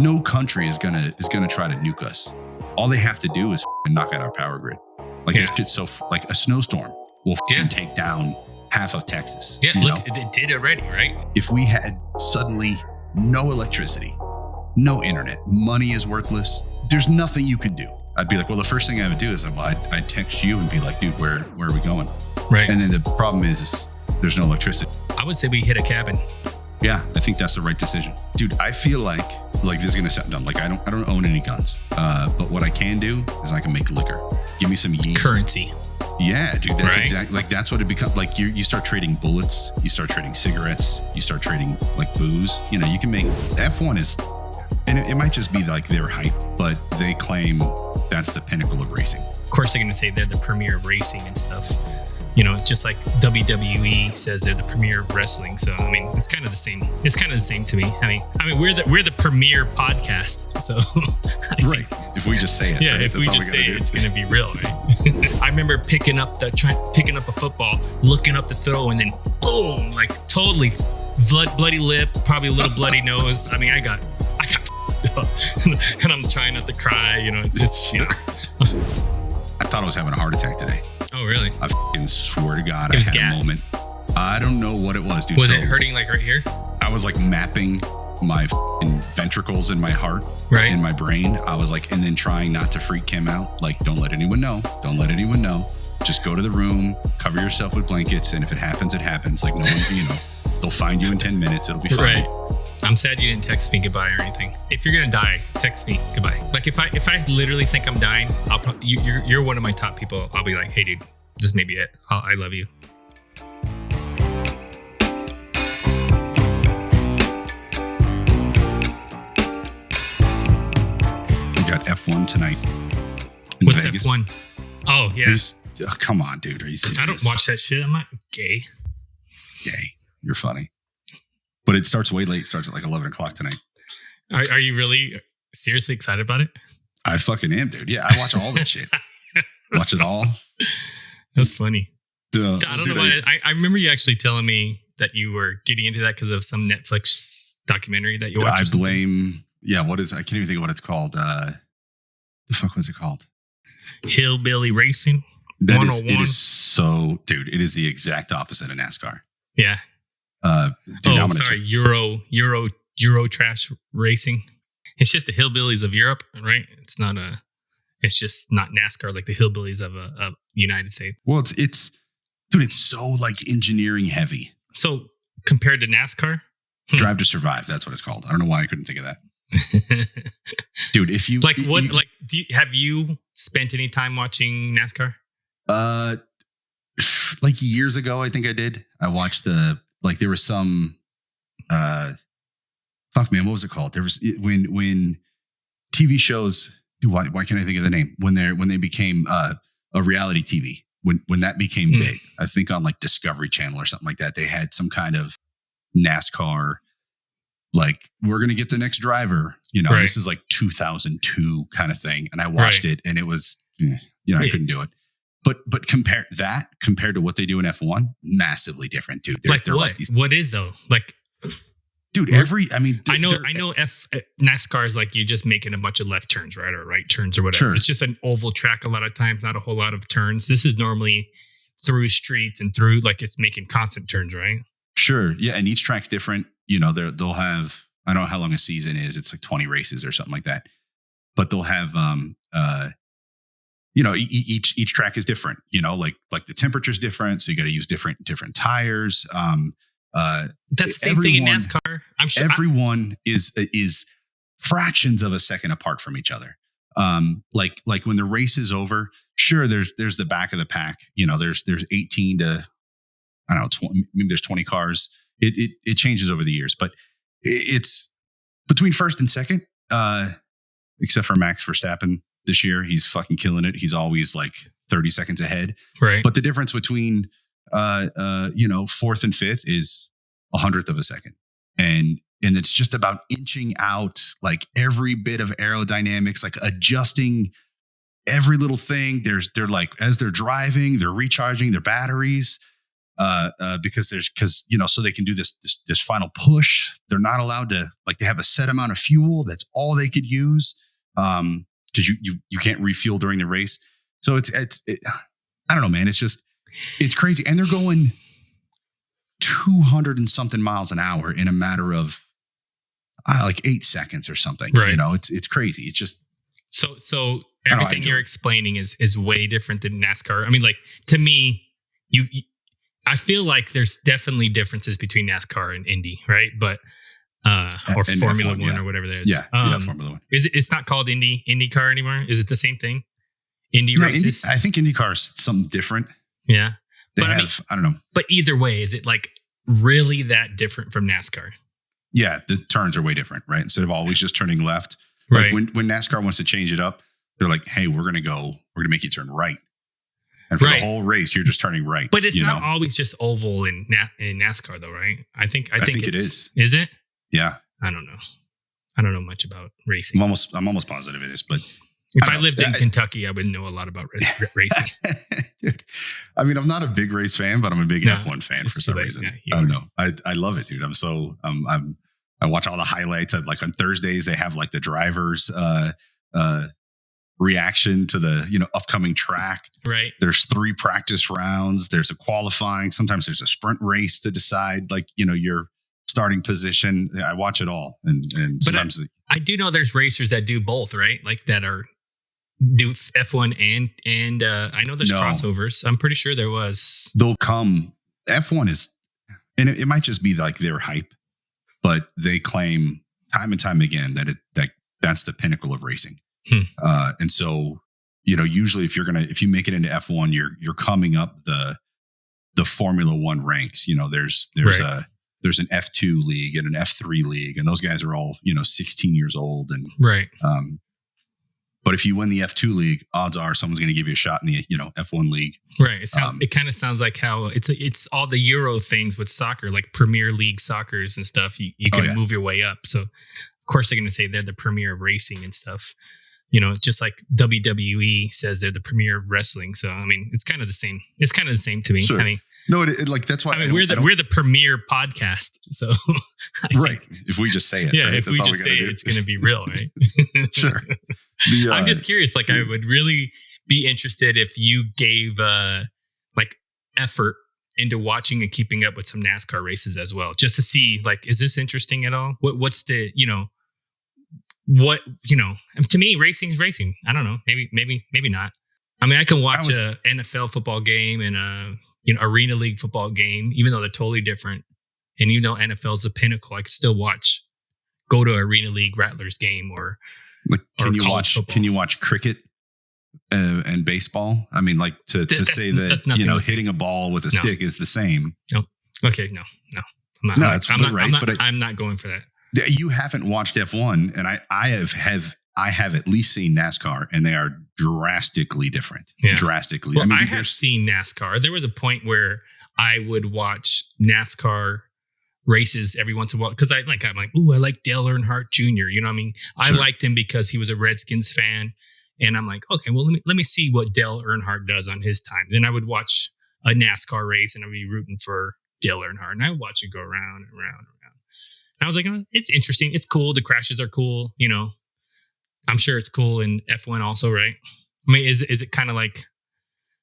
No country is gonna try to nuke us. All they have to do is knock out our power grid. Like that shit's so like a snowstorm will take down half of Texas. Yeah, look, it did already, right? If we had suddenly no electricity, no internet, money is worthless, there's nothing you can do. I'd be like, well, the first thing I would do is I'd text you and be like, dude, where are we going? Right. And then the problem is there's no electricity. I would say we hit a cabin. Yeah, I think that's the right decision. Dude, I feel like this is gonna sound dumb. Like I don't own any guns. But what I can do is I can make liquor. Give me some yeast. Currency. Yeah, dude, that's exactly like that's what it becomes. Like you start trading bullets, you start trading cigarettes, you start trading like booze. You know, you can make F1 is, and it might just be like their hype, but they claim that's the pinnacle of racing. Of course, they're gonna say they're the premier of racing and stuff. You know, it's just like WWE says they're the premier of wrestling. So I mean, it's kind of the same. It's kind of the same to me. I mean, we're the premier podcast. So right, if we just say it. Yeah, right? if we just say it, it's gonna be real, right? I remember picking up a football, looking up the throw, and then boom, like totally bloody lip, probably a little bloody nose. I mean, I got up, and I'm trying not to cry. You know, it's just I thought I was having a heart attack today. Oh, really? I fucking swear to God, it was I had gas. a moment. I don't know what it was, dude. Was it hurting like right here? I was like mapping my ventricles in my heart, right, in my brain. I was like, and then trying not to freak him out. Like, don't let anyone know. Don't let anyone know. Just go to the room, cover yourself with blankets, and if it happens, it happens. Like no one, they'll find you in 10 minutes. It'll be fine. Right. I'm sad you didn't text me goodbye or anything. If you're gonna die, text me goodbye. Like if I literally think I'm dying, I'll probably you're one of my top people. I'll be like, hey dude, this may be it. I love you. We got F1 tonight. What's Vegas. F1? Oh yeah. Come on, dude. Are you serious? I don't watch that shit. I'm not gay. Gay. You're funny. But it starts way late. It starts at like 11 o'clock tonight. Are you really seriously excited about it? I fucking am, dude. Yeah, I watch all that shit. Watch it all. That's funny. I don't know why. I remember you actually telling me that you were getting into that because of some Netflix documentary that you watched. I blame. Yeah, what is? I can't even think of what it's called. The fuck was it called? Hillbilly Racing. That is, it is so, dude. It is the exact opposite of NASCAR. Yeah. Dude, sorry. Euro trash racing. It's just the hillbillies of Europe, right? It's just not NASCAR like the hillbillies of United States. Well, it's dude, it's so like engineering heavy. So compared to NASCAR, Drive to Survive. That's what it's called. I don't know why I couldn't think of that. Dude, if you have you spent any time watching NASCAR? Like years ago, I think I did. I watched there was some fuck man, what was it called? There was when TV shows. Dude, why can't I think of the name? When they became a reality TV. When that became big, I think on like Discovery Channel or something like that, they had some kind of NASCAR. Like, we're going to get the next driver, right. This is like 2002 kind of thing. And I watched it and it was, I couldn't do it. But compared to what they do in F1, massively different, dude. They're what? What is though? Like, dude, I know NASCAR is like, you're just making a bunch of left turns, right? Or right turns or whatever. Sure. It's just an oval track a lot of times, not a whole lot of turns. This is normally through streets and through, like, it's making constant turns, right? Sure. Yeah. And each track's different. They'll have, I don't know how long a season is. It's like 20 races or something like that. But they'll have, each track is different, like the temperature's different. So you got to use different tires. That's the same thing in NASCAR. I'm sure everyone is fractions of a second apart from each other. Like when the race is over, sure, there's the back of the pack, there's 18 to, I don't know, 20, maybe there's 20 cars. It changes over the years, but it's between first and second, except for Max Verstappen this year. He's fucking killing it. He's always like 30 seconds ahead. Right. But the difference between, fourth and fifth is 100th of a second. And it's just about inching out like every bit of aerodynamics, like adjusting every little thing. They're like, as they're driving, they're recharging their batteries. because so they can do this final push. They're not allowed to, like, they have a set amount of fuel. That's all they could use. Because you can't refuel during the race. So it's I don't know, man. It's crazy, and they're going 200 and something miles an hour in a matter of like 8 seconds or something. Right. It's crazy. It's just so everything you're explaining is way different than NASCAR. I mean, like, to me, I feel like there's definitely differences between NASCAR and Indy, right? But or and Formula F1, One or whatever there is. Yeah, Formula One. It's not called IndyCar anymore? Is it the same thing? Indy No, races? I think IndyCar is something different. Yeah. I don't know. But either way, is it like really that different from NASCAR? Yeah, the turns are way different, right? Instead of always just turning left. Like Right. when NASCAR wants to change it up, they're like, hey, we're going to make you turn right. And for the whole race, you're just turning right. But it's not always just oval in NASCAR, though, right? I think it is. Is it? Yeah. I don't know. I don't know much about racing. I'm almost positive it is, but if I lived in Kentucky, I would know a lot lot about racing. Dude, I mean, I'm not a big race fan, but I'm a big F1 fan for some reason. Yeah, I don't know. I love it, dude. I watch all the highlights. Like on Thursdays, they have like the drivers reaction to the upcoming track. Right. There's 3 practice rounds. There's a qualifying. Sometimes there's a sprint race to decide your starting position. I watch it all, and sometimes I do know there's racers that do both, right? Like that do F1 and I know there's crossovers. I'm pretty sure there was. They'll come. F1 is, and it might just be like their hype, but they claim time and time again that that's the pinnacle of racing. And so, usually if you make it into F1, you're coming up the Formula One ranks. There's an F2 league and an F3 league, and those guys are all 16 years old, and right. But if you win the F2 league, odds are someone's going to give you a shot in the F1 league. Right. It kind of sounds like how it's all the Euro things with soccer, like Premier League soccers and stuff. You can move your way up. So of course they're going to say they're the premier of racing and stuff. It's just like WWE says they're the premier of wrestling. So I mean, it's kind of the same. It's kind of the same to me. Sure. I mean, no, that's why. I mean, we're the premier podcast. So right. If we just say it, yeah. Right? If that's we just say it, it's going to be real, right? Sure. I'm just curious. Like, I would really be interested if you gave like effort into watching and keeping up with some NASCAR races as well, just to see, like, is this interesting at all? What's the to me, racing is racing. I don't know. Maybe not. I mean, I can watch a NFL football game and a Arena League football game, even though they're totally different. And NFL is the pinnacle. I can still go to Arena League Rattlers game or can you watch cricket and baseball? I mean, like to say that hitting a ball with a stick is the same. No. Okay. No. I'm not going for that. You haven't watched F1, and I have at least seen NASCAR, and they are drastically different. Yeah. Drastically. Well, I have seen NASCAR. There was a point where I would watch NASCAR races every once in a while because I'm like, ooh, I like Dale Earnhardt Jr. You know what I mean? Sure. I liked him because he was a Redskins fan, and I'm like, okay, well, let me see what Dale Earnhardt does on his time. Then I would watch a NASCAR race, and I'd be rooting for Dale Earnhardt, and I would watch it go around and around and around. And I was like, oh, it's interesting. It's cool. The crashes are cool. I'm sure it's cool in F1 also, right? I mean, is it kind of like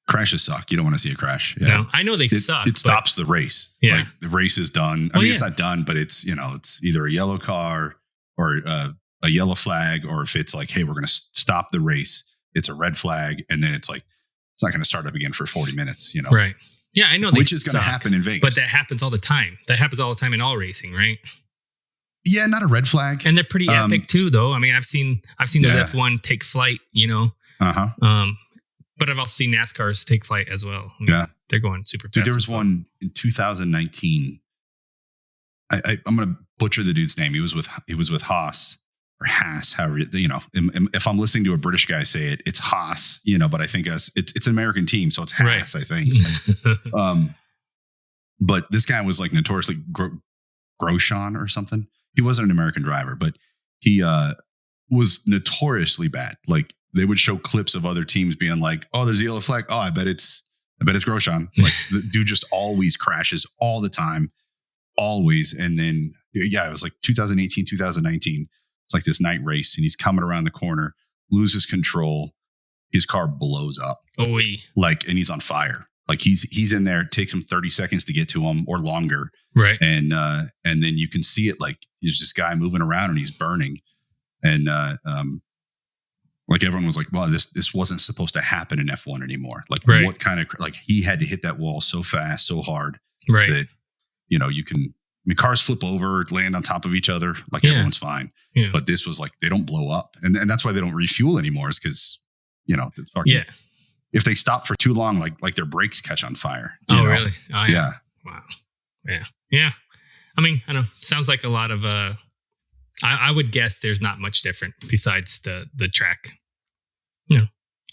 crashes suck? You don't want to see a crash. Yeah. No, I know they suck. It stops the race. Yeah, like, the race is done. I mean, it's not done, but it's it's either a yellow car or a yellow flag, or if it's like, hey, we're going to stop the race, it's a red flag, and then it's like it's not going to start up again for 40 minutes. Right? Yeah, I know. Which is going to happen in Vegas, but that happens all the time. That happens all the time in all racing, right? Yeah, not a red flag. And they're pretty epic too, though. I mean, I've seen those F1 take flight, but I've also seen NASCARs take flight as well. I mean, they're going super fast. Dude, there was one in 2019. I'm going to butcher the dude's name. He was with Haas or Haas, however, if I'm listening to a British guy say it, it's Haas, but I think it's an American team, so it's Haas, right. I think. But this guy was like notoriously Grosjean or something. He wasn't an American driver, but he was notoriously bad. Like, they would show clips of other teams being like, oh, there's a yellow flag. Oh, I bet it's I bet it's Grosjean. Like the dude just always crashes all the time, always. And then, yeah, it was like 2018, 2019. It's like this night race and he's coming around the corner, loses control. His car blows up. Oh, like, and he's on fire. Like he's in there. It takes him 30 seconds to get to him or longer. Right. And then you can see it. Like there's this guy moving around and he's burning. And, like everyone was like, well, this wasn't supposed to happen in F1 anymore. Like what kind of, like he had to hit that wall so fast, so hard that, you can, cars flip over, land on top of each other. Like everyone's fine. Yeah. But this was like, they don't blow up. And that's why they don't refuel anymore is because, if they stop for too long, like their brakes catch on fire. Oh, really? Oh, yeah. Wow. Yeah. Yeah. I mean, I know. Sounds like a lot of, I would guess there's not much different besides the track.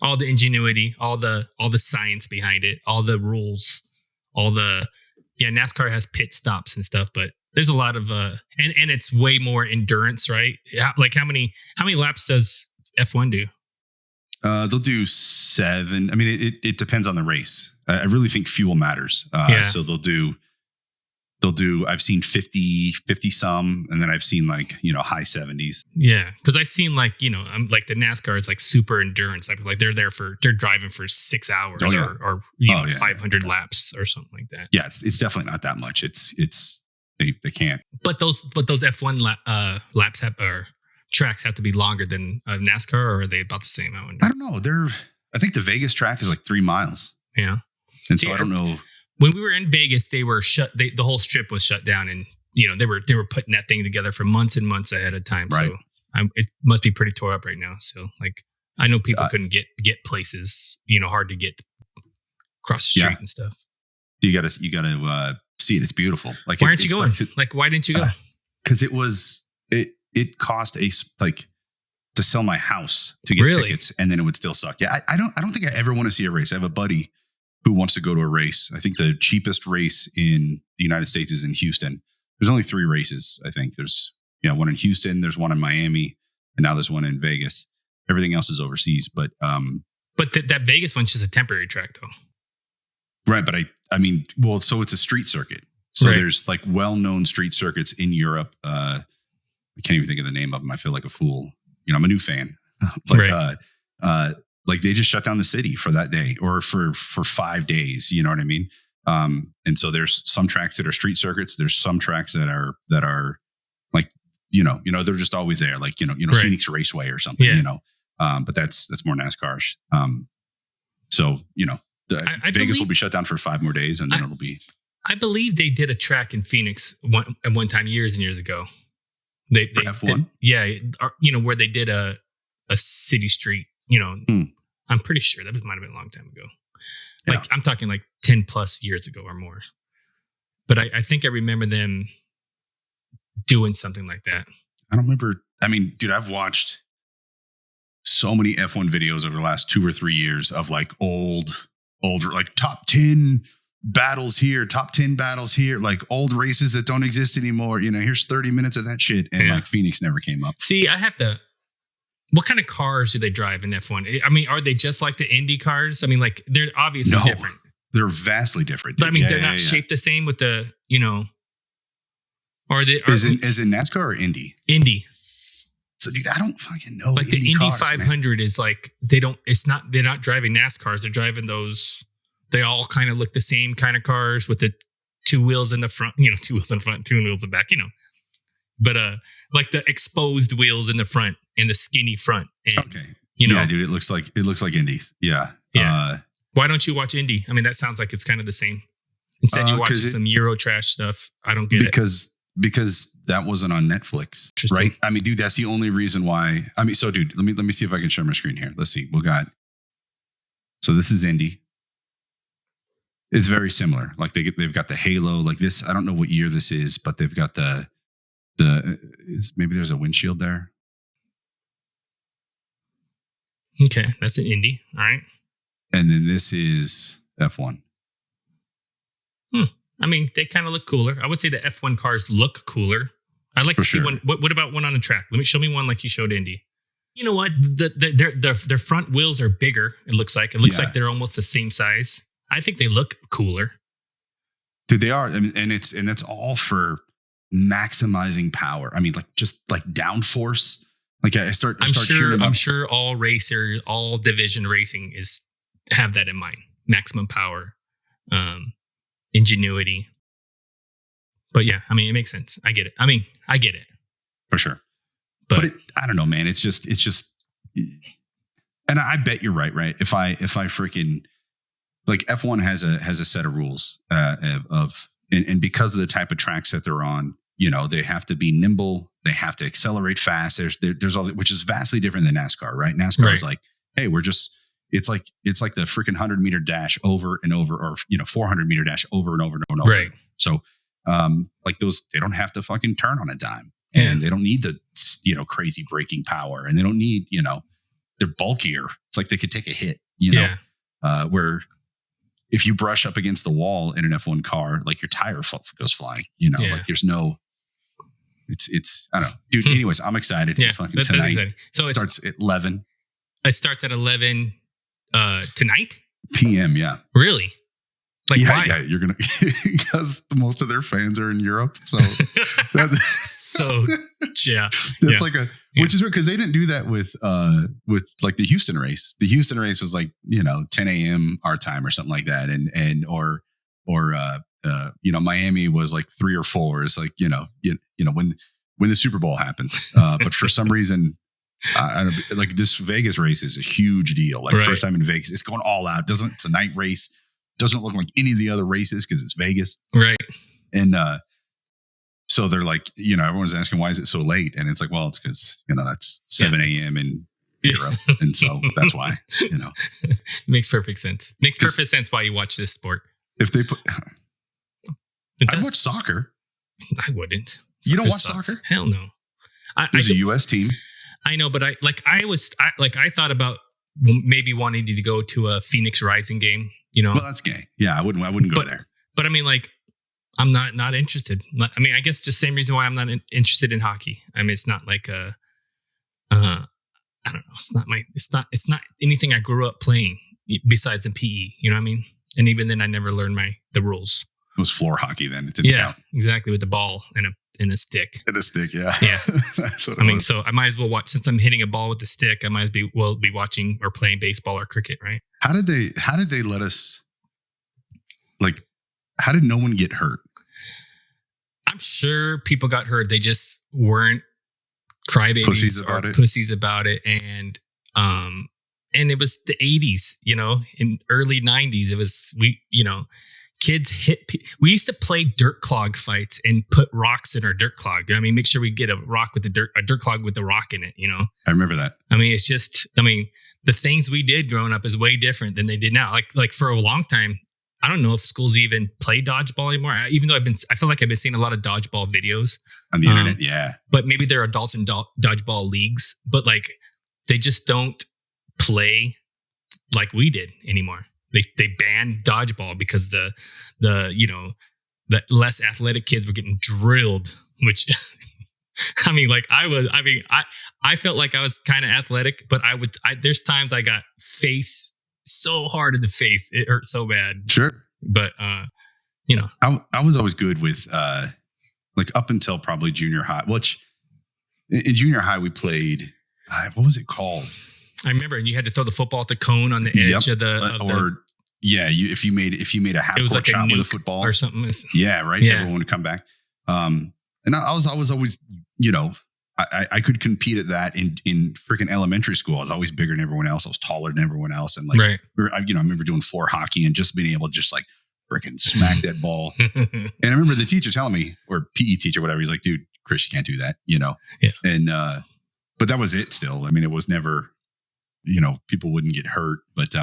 All the ingenuity, all the science behind it, all the rules, NASCAR has pit stops and stuff, but there's a lot of and it's way more endurance, right? Like how many laps does F1 do? They'll do 7. I mean, it depends on the race. I really think fuel matters. So they'll do, I've seen 50 some, and then I've seen like, high 70s. Yeah. Cause I've seen like, I'm like the NASCAR is like super endurance. Like they're driving for 6 hours or 500 laps or something like that. Yeah. It's definitely not that much. They can't. But those F1 laps tracks have to be longer than NASCAR, or are they about the same? I don't know. I think the Vegas track is like 3 miles. Yeah. And so I don't know. When we were in Vegas, they were shut. The whole strip was shut down, and they were putting that thing together for months and months ahead of time. Right. So it must be pretty tore up right now. So like I know people couldn't get places. Hard to get across the street and stuff. You gotta see it. It's beautiful. Like why aren't you going? Like why didn't you go? Because it cost to sell my house to get tickets, and then it would still suck. Yeah, I don't think I ever want to see a race. I have a buddy who wants to go to a race. I think the cheapest race in the United States is in Houston. There's only 3 races. I think there's one in Houston, there's one in Miami, and now there's one in Vegas. Everything else is overseas, but that Vegas one's just a temporary track though. Right, but I mean, well, so it's a street circuit. So there's like well-known street circuits in Europe. I can't even think of the name of them. I feel like a fool. I'm a new fan, but like they just shut down the city for that day or for 5 days. You know what I mean? And so there's some tracks that are street circuits. There's some tracks that are like, they're just always there. Like, Phoenix Raceway or something, but that's more NASCAR. So, Vegas will be shut down for 5 more days and then it'll be. I believe they did a track in Phoenix at one time years and years ago. They F1? Where they did a city street, I'm pretty sure that might have been a long time ago. Like I'm talking like 10 plus years ago or more. But I think I remember them doing something like that. I don't remember. I mean, dude, I've watched so many F1 videos over the last 2 or 3 years of like old, like top 10 battles here, top 10 battles here, like old races that don't exist anymore. Here's 30 minutes of that shit. And like Phoenix never came up. See, I have to. What kind of cars do they drive in F1? I mean, are they just like the Indy cars? I mean, like they're obviously different. They're vastly different. But I mean, they're not shaped the same with the, Are they? Is it NASCAR or Indy? Indy. So, dude, I don't fucking know. Like the Indy 500 is like they're not driving NASCARs. They're driving those. They all kind of look the same kind of cars with the 2 wheels in the front. 2 wheels in front, 2 wheels in back. But like the exposed wheels in the front and the skinny front. And, okay. Yeah, dude, it looks like Indy. Yeah. Yeah. Why don't you watch Indy? I mean, that sounds like it's kind of the same. Instead, you watch some Euro trash stuff. I don't get it. Because that wasn't on Netflix, right? I mean, dude, that's the only reason why. I mean, so, dude, let me see if I can share my screen here. Let's see. So this is Indy. It's very similar. Like they've got the halo, like this. I don't know what year this is, but they've got maybe there's a windshield there. Okay, that's an Indy. All right. And then this is F1. I mean, they kind of look cooler. I would say the F1 cars look cooler. I'd like to see one. What about one on a track? Show me one like you showed Indy. You know what? Their front wheels are bigger. It looks like they're almost the same size. I think they look cooler. Dude, they are. I mean, and that's all for maximizing power. I mean, like just like downforce. Like I'm sure all division racing have that in mind. Maximum power, ingenuity. But yeah, I mean, it makes sense. I get it. I get it for sure. But I don't know, man. It's just, and I bet you're right. Right. If I freaking like F1 has a set of rules and because of the type of tracks that they're on, you know, they have to be nimble. They have to accelerate fast. There's all, which is vastly different than NASCAR, right? NASCAR is like, hey, it's like the freaking 100-meter dash over and over, or, you know, 400-meter dash over and over and over. Right. So, like those, they don't have to fucking turn on a dime, and they don't need the, you know, crazy braking power, and they don't need, you know, they're bulkier. It's like they could take a hit, you know, where if you brush up against the wall in an F1 car, like your tire goes flying, you know, like there's no, it's, I don't know, dude. Anyways, I'm excited. It's fucking tonight. That's exciting. So it starts at 11. It starts at 11 tonight? PM. Yeah. Really? Like, why? Yeah, you're gonna because most of their fans are in Europe, so that's like which is weird because they didn't do that with like the Houston race. The Houston race was like, you know, 10 a.m. our time or something like that, or you know, Miami was like 3 or 4. It's like, you know when the Super Bowl happens, but for some reason. I don't, like this Vegas race is a huge deal. Like first time in Vegas, it's going all out. It's a night race. Doesn't look like any of the other races because it's Vegas. Right. And so they're like, you know, everyone's asking, why is it so late? And it's like, well, it's because, you know, that's 7 a.m. in Europe. And so that's why, you know. Makes perfect sense. Makes perfect sense why you watch this sport. If they put... I'd watch soccer. I wouldn't. Soccer you don't watch soccer? Hell no. There's a U.S. team. I know, but I thought about maybe wanting to go to a Phoenix Rising game, you know. Well, that's gay. Yeah, I wouldn't go there. But I mean, like, I'm not interested. I mean, I guess just same reason why I'm not interested in hockey. I mean, it's not like I don't know. It's not anything I grew up playing besides in PE. You know what I mean? And even then, I never learned the rules. It was floor hockey then. It didn't count. Exactly, with the ball and a stick. And a stick, yeah. Yeah. I mean, so I might as well watch, since I'm hitting a ball with the stick, I might as well be watching or playing baseball or cricket, right? How did they let us, like, how did no one get hurt? I'm sure people got hurt. They just weren't crybabies or pussies about it. And it was the 80s, you know, in early 90s, it was, kids we used to play dirt clog fights and put rocks in our dirt clog. I mean, make sure we get a dirt clog with a rock in it, you know? I remember that. I mean, it's just, the things we did growing up is way different than they did now. Like for a long time, I don't know if schools even play dodgeball anymore. Even though I feel like I've been seeing a lot of dodgeball videos on the internet. Yeah. But maybe they're adults in dodgeball leagues, but like they just don't play like we did anymore. They banned dodgeball because the less athletic kids were getting drilled, which I felt like I was kind of athletic, but there's times I got face so hard in the face. It hurt so bad. Sure. But, I was always good with, like up until probably junior high, which in junior high we played, what was it called? I remember, and you had to throw the footbal at the cone on the edge of the, if you made a half court shot with a football or something. Yeah, right. Yeah. Everyone would come back. And I was always, you know, I could compete at that in freaking elementary school. I was always bigger than everyone else. I was taller than everyone else, and like, I remember doing floor hockey and just being able to just like freaking smack that ball. And I remember the teacher telling me, or PE teacher, whatever, he's like, "Dude, Chris, you can't do that," you know. Yeah. And but that was it. Still, I mean, it was never, you know, people wouldn't get hurt, but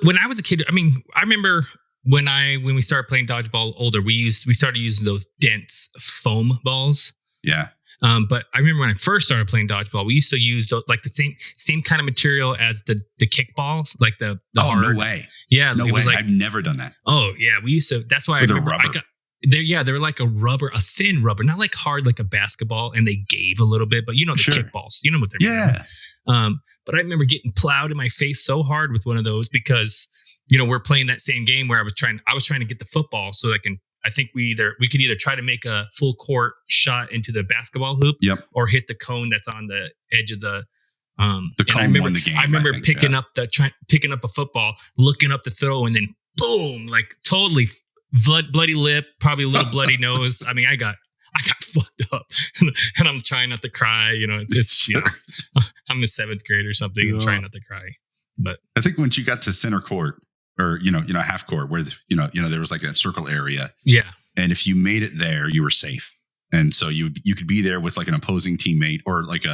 when I was a kid, I mean, I remember when we started playing dodgeball older, we started using those dense foam balls. Yeah. But I remember when I first started playing dodgeball, we used to use like the same kind of material as the kickballs, like the hard. No way. Yeah. No way. Like, I've never done that. Oh yeah. We used to, that's why I remember they were like a thin rubber, not like hard, like a basketball. And they gave a little bit, but you know, the kickballs, you know what they're yeah. But I remember getting plowed in my face so hard with one of those because we're playing that same game where I was trying to get the football so I think we could either try to make a full court shot into the basketball hoop, or hit the cone that's on the edge of the cone won the game. I remember picking up a football, looking up the throw, and then boom, like totally bloody lip, probably a little bloody nose. I mean, I got fucked up, and I'm trying not to cry. It's I'm in 7th grade or something, and trying not to cry. But I think once you got to center court, or half court, where there was like that circle area, and if you made it there, you were safe, and so you could be there with like an opposing teammate or like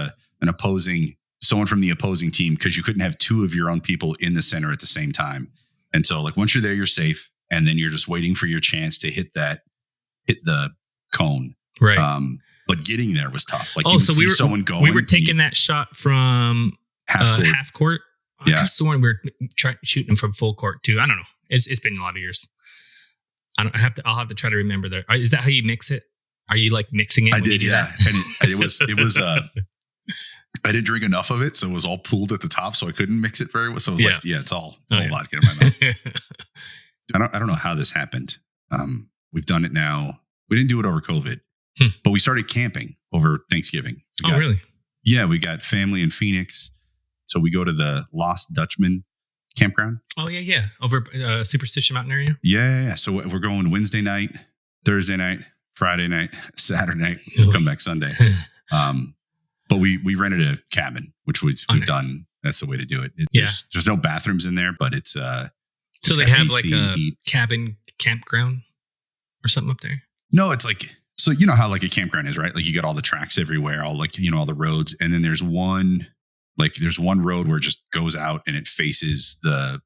someone from the opposing team, because you couldn't have 2 of your own people in the center at the same time. And so like once you're there, you're safe, and then you're just waiting for your chance to hit the cone. Right. But getting there was tough. Like, so we were taking that shot from half court. I could have sworn we were shooting them from full court too. I don't know. It's been a lot of years. I'll have to try to remember there. Is that how you mix it? Are you like mixing it? I did, yeah. And it was I didn't drink enough of it, so it was all pooled at the top, so I couldn't mix it very well. So I was like, it's all vodka in my mouth. I don't know how this happened. We've done it now. We didn't do it over COVID, but we started camping over Thanksgiving. Really? Yeah, we got family in Phoenix. So we go to the Lost Dutchman campground. Oh, yeah. Over Superstition Mountain area? Yeah. So we're going Wednesday night, Thursday night, Friday night, Saturday night. We'll come back Sunday. But we rented a cabin, which we've done. That's the way to do it. There's no bathrooms in there, but it's so they have like a cabin campground or something up there? No, it's like, so you know how like a campground is, right? Like you got all the tracks everywhere, all like, all the roads. And then there's one road where it just goes out and it faces the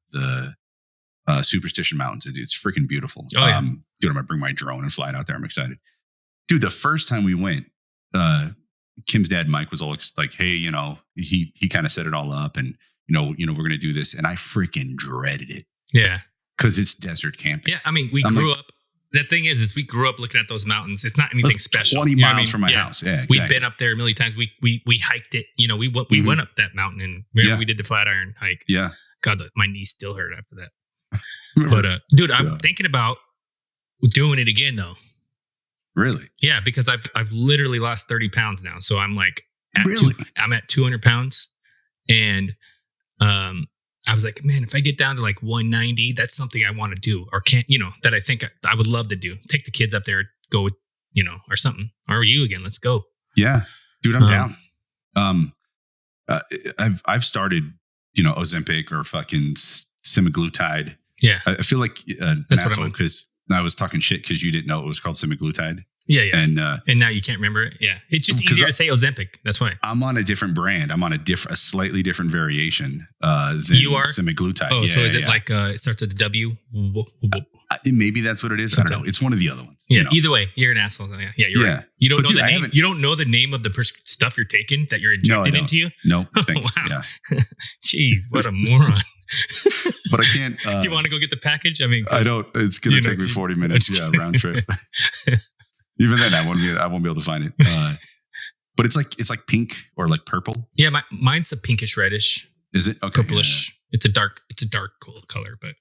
Superstition Mountains. It's freaking beautiful. Dude, I'm gonna bring my drone and fly it out there. I'm excited. Dude, the first time we went, Kim's dad, Mike, was all like, hey, he kind of set it all up, and we're going to do this. And I freaking dreaded it. Yeah. Cause it's desert camping. Yeah. I mean, we grew up. The thing is we grew up looking at those mountains. It's not anything special. 20 miles from my house. Yeah, exactly. We've been up there a million times. We hiked it. We went up that mountain, and we did the Flatiron hike. Yeah. God, my knees still hurt after that. But dude, I'm thinking about doing it again though. Really? Yeah, because I've literally lost 30 pounds now. So I'm like, I'm at 200 pounds, and I was like, man, if I get down to like 190, that's something I want to do, or that I think I would love to do. Take the kids up there, go with, or something. Or you again, let's go. Yeah, dude, I'm down. I've started, Ozempic or fucking semaglutide. Yeah. I feel like that's what I'm, because I was talking shit because you didn't know it was called semaglutide. Yeah. And now you can't remember it. Yeah. It's just easier to say Ozempic. That's why. I'm on a different brand. I'm on a slightly different variation than you are? semaglutide. Oh, so is it like it starts with a W? Maybe that's what it is. Something. I don't know. It's one of the other ones. Yeah. Either way, you're an asshole. Yeah, you're right. You don't know the name. You don't know the name of the stuff you're taking that you're injecting into you? No. Thanks. Wow. Yeah. Jeez, what a moron. But I can't. Do you want to go get the package? I mean, I don't. It's going to take me 40 minutes. Yeah, round trip. Even then, I won't be able to find it. But it's like pink or like purple. Yeah, mine's a pinkish reddish. Is it? Okay. Purplish. Yeah. It's a dark cool color, but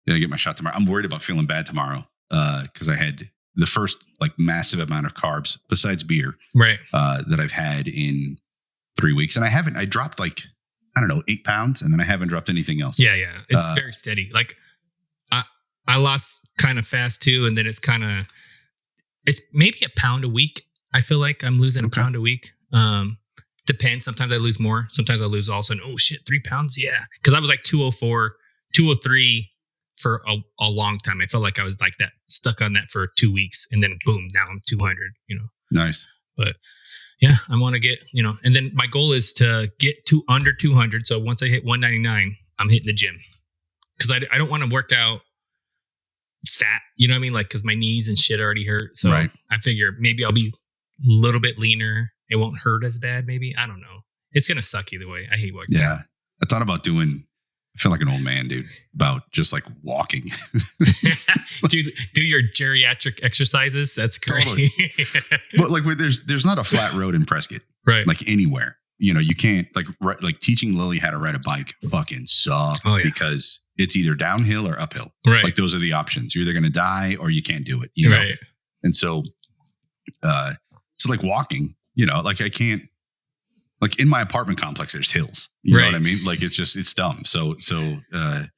I get my shot tomorrow. I'm worried about feeling bad tomorrow because I had the first like massive amount of carbs besides beer, right? That I've had in 3 weeks, and I dropped like 8 pounds, and then I haven't dropped anything else. Yeah, it's very steady. Like I lost kind of fast too, and then it's maybe a pound a week. I feel like I'm losing a pound a week. Depends. Sometimes I lose more. Sometimes I lose all of a sudden. Oh shit, 3 pounds. Yeah. Cause I was like 204, 203 for a long time. I felt like I was like that, stuck on that for 2 weeks. And then boom, now I'm 200, Nice. But yeah, I want to get, and then my goal is to get to under 200. So once I hit 199, I'm hitting the gym. Cause I don't want to work out fat, you know what I mean? Like, cause my knees and shit already hurt. So I figure maybe I'll be a little bit leaner. It won't hurt as bad. Maybe. I don't know. It's going to suck either way. I hate working. Yeah. I thought about I feel like an old man, dude, about just like walking. do your geriatric exercises. That's great. Totally. But like there's not a flat road in Prescott, right? Like anywhere, you can't like teaching Lily how to ride a bike fucking sucked because it's either downhill or uphill. Right. Like those are the options. You're either going to die or you can't do it. You know? Right. And so, so like walking, like I can't, like in my apartment complex, there's hills. You know what I mean? Like it's dumb. So I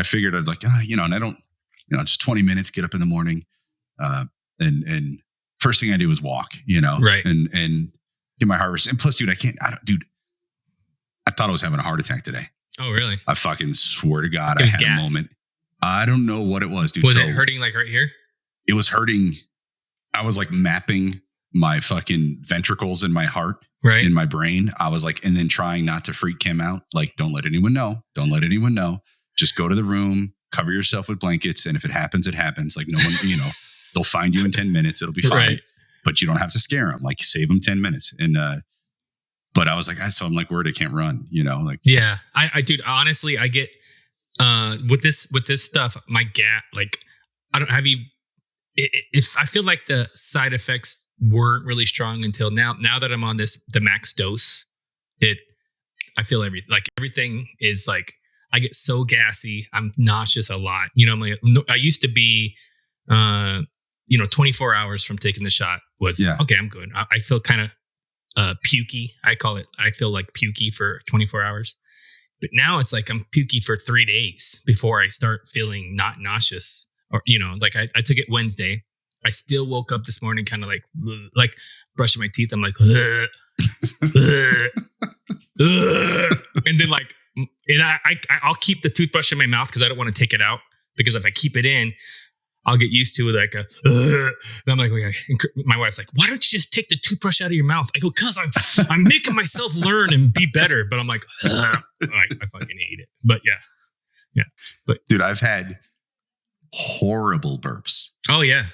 figured I'd like, and I don't, just 20 minutes, get up in the morning. And first thing I do is walk, right. And get my heart rate. And plus, dude, I thought I was having a heart attack today. Oh, really? I fucking swear to God, I had a moment. I don't know what it was, dude. Was it hurting like right here? It was hurting. I was like mapping my fucking ventricles in my heart, right, in my brain. I was like, and then trying not to freak Kim out. Like, don't let anyone know. Don't let anyone know. Just go to the room, cover yourself with blankets. And if it happens, it happens. Like no one, they'll find you in 10 minutes. It'll be fine. Right. But you don't have to scare them. Like save them 10 minutes. And, but I was like, so I'm like, worried I can't run, like. Yeah. I dude, honestly, I get, with this stuff, my gap, like, I don't have you, if I feel like the side effects weren't really strong until now that I'm on the max dose, I feel everything is like, I get so gassy. I'm nauseous a lot. I'm like, I used to be, 24 hours from taking the shot was okay. I'm good. I feel kind of, pukey. I feel like pukey for 24 hours, but now it's like I'm pukey for 3 days before I start feeling not nauseous. Or, like I took it Wednesday. I still woke up this morning kind of like brushing my teeth. I'm like, and then I'll keep the toothbrush in my mouth because I don't want to take it out, because if I keep it in, I'll get used to like and I'm like, okay. My wife's like, why don't you just take the toothbrush out of your mouth? I go, cause I'm making myself learn and be better. But I'm like, I fucking hate it. But yeah. But dude, I've had horrible burps. Oh yeah.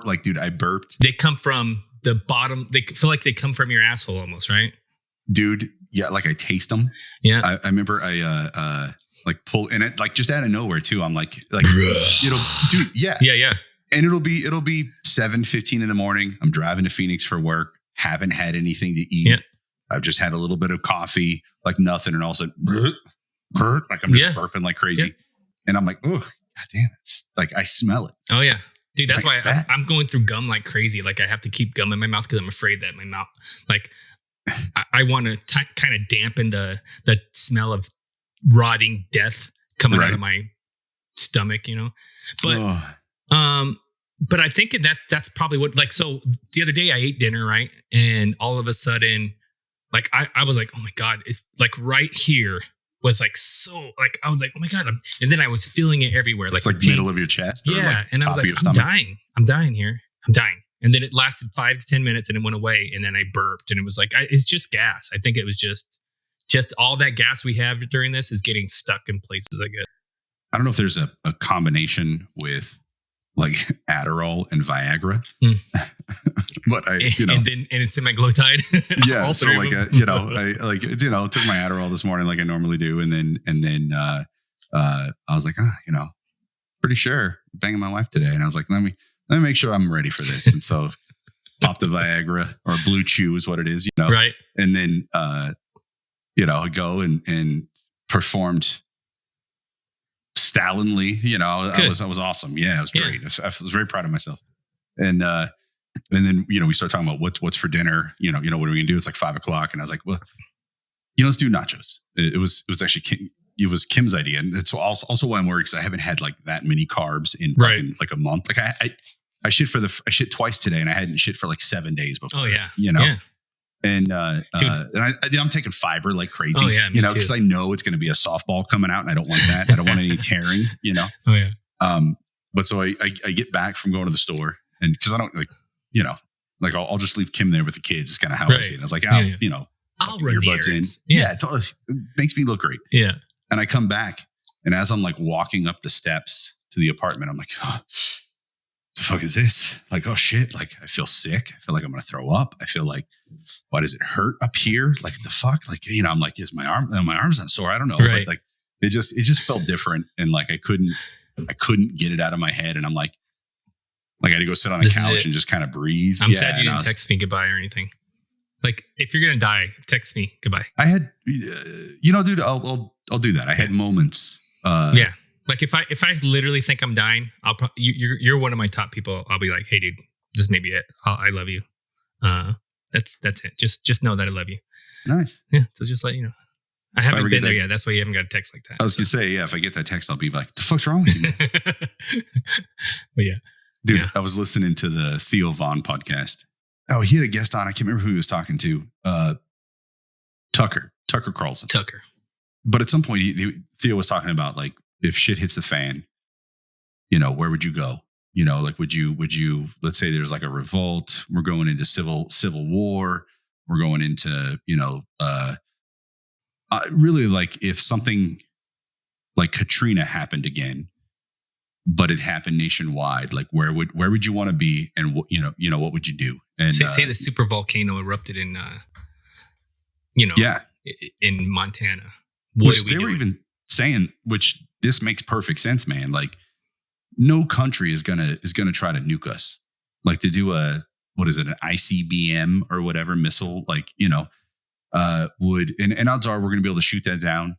Like, dude, I burped. They come from the bottom. They feel like they come from your asshole almost, right? Dude, yeah, like I taste them. Yeah. I remember I like pull, and it like just out of nowhere too. I'm like dude, yeah. And it'll be 7:15 in the morning. I'm driving to Phoenix for work. Haven't had anything to eat. Yeah. I've just had a little bit of coffee, like nothing, and all of a sudden, like I'm just burping like crazy. Yeah. And I'm like, oh, goddamn, it's like I smell it. Oh yeah, dude, that's why I'm going through gum like crazy. Like I have to keep gum in my mouth because I'm afraid that my mouth, like, I want to kind of dampen the smell of rotting death coming out of my stomach, But but I think that's probably what, like, so the other day I ate dinner, right, and all of a sudden, like I was like, oh my God, it's like right here was like, so like I was like, oh my God, and then I was feeling it everywhere, like it's like middle of your chest, yeah, and I was like, I'm dying here, and then it lasted 5 to 10 minutes and it went away, and then I burped, and it was like it's just gas. I think it was just all that gas we have during this is getting stuck in places, I guess. I don't know if there's a combination with like Adderall and Viagra, but and it's semaglutide. Yeah, so like I took my Adderall this morning like I normally do, and then I was like, pretty sure I'm banging my wife today, and I was like, let me make sure I'm ready for this, and so popped the Viagra, or Blue Chew is what it is, right, and then I go and performed stallingly, I was awesome. Yeah, it was great. I was very proud of myself. And then, we start talking about what's for dinner, what are we gonna do? It's like 5:00. And I was like, well, let's do nachos. It was actually Kim's idea. And it's also why I'm worried, because I haven't had like that many carbs in like a month. Like I shit twice today, and I hadn't shit for like 7 days before. Oh yeah. Yeah. And I'm taking fiber like crazy, oh, yeah, because I know it's going to be a softball coming out, and I don't want that. I don't want any tearing, Oh yeah. But so I get back from going to the store, and because I don't like, I'll just leave Kim there with the kids. It's kind of how I see it. I was like, I'll run the errands. Yeah, totally. It makes me look great. Yeah. And I come back, and as I'm like walking up the steps to the apartment, I'm like, oh, the fuck is this? Like, oh shit. Like, I feel sick. I feel like I'm going to throw up. I feel like, why does it hurt up here? Like, the fuck? Like, I'm like, is my arm's not sore? I don't know. Right. But like, it just felt different. And like, I couldn't get it out of my head. And I'm like I had to go sit on a couch and just kind of breathe. I'm sad you didn't text me goodbye or anything. Like, if you're going to die, text me goodbye. I had, dude, I'll I'll do that. I had moments. Yeah. Like if I literally think I'm dying, you're one of my top people. I'll be like, hey, dude, this may be it. I love you. That's it. Just know that I love you. Nice. Yeah. So just let you know. I haven't been there yet. That's why you haven't got a text like that. I was gonna say, yeah. If I get that text, I'll be like, "The fuck's wrong with you?" But yeah, dude, I was listening to the Theo Vaughn podcast. Oh, he had a guest on. I can't remember who he was talking to. Tucker Carlson. Tucker. But at some point, Theo was talking about like if shit hits the fan, where would you go? Like would you? Let's say there's like a revolt. We're going into civil war. We're going into really like if something like Katrina happened again, but it happened nationwide, like where would you want to be, and what would you do? And say the super volcano erupted in in Montana. What are we doing? They were even saying, which this makes perfect sense, man. Like no country is gonna try to nuke us. Like to do an ICBM or whatever missile, like would and odds are we're going to be able to shoot that down.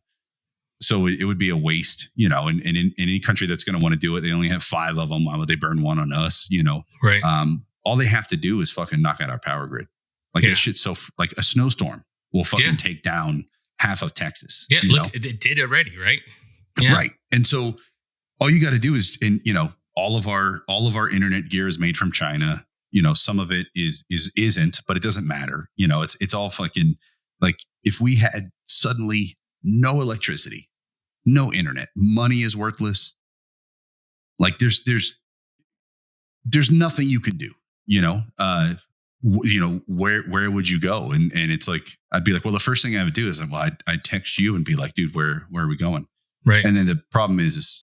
So it would be a waste, and in any country that's going to want to do it, they only have 5 of them. Why would they burn one on us? Right. All they have to do is fucking knock out our power grid. Like that shit's so like a snowstorm will fucking take down half of Texas. Yeah. Look, it did already. Right. Yeah. Right. And so all you got to do is, all of our internet gear is made from China. Some of it isn't, but it doesn't matter. It's all fucking like if we had suddenly no electricity, no internet, money is worthless. Like there's nothing you can do, where would you go? And it's like, I'd be like, well, the first thing I would do is I'd text you and be like, dude, where are we going? Right. And then the problem is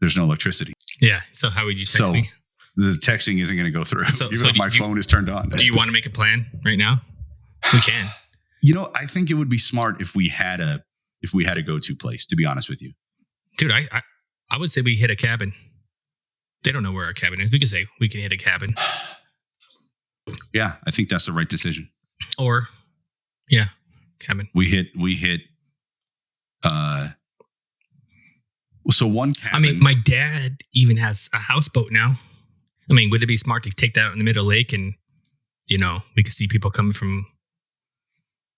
there's no electricity. Yeah. So how would you text me? The texting isn't going to go through. So if my phone is turned on. Do you want to make a plan right now? We can. I think it would be smart if we had a go-to place, to be honest with you. Dude, I would say we hit a cabin. They don't know where our cabin is. We could say we can hit a cabin. Yeah, I think that's the right decision. Or, cabin. We hit. So one cabin. I mean, my dad even has a houseboat now. I mean, would it be smart to take that out in the middle of the lake and, we could see people coming from.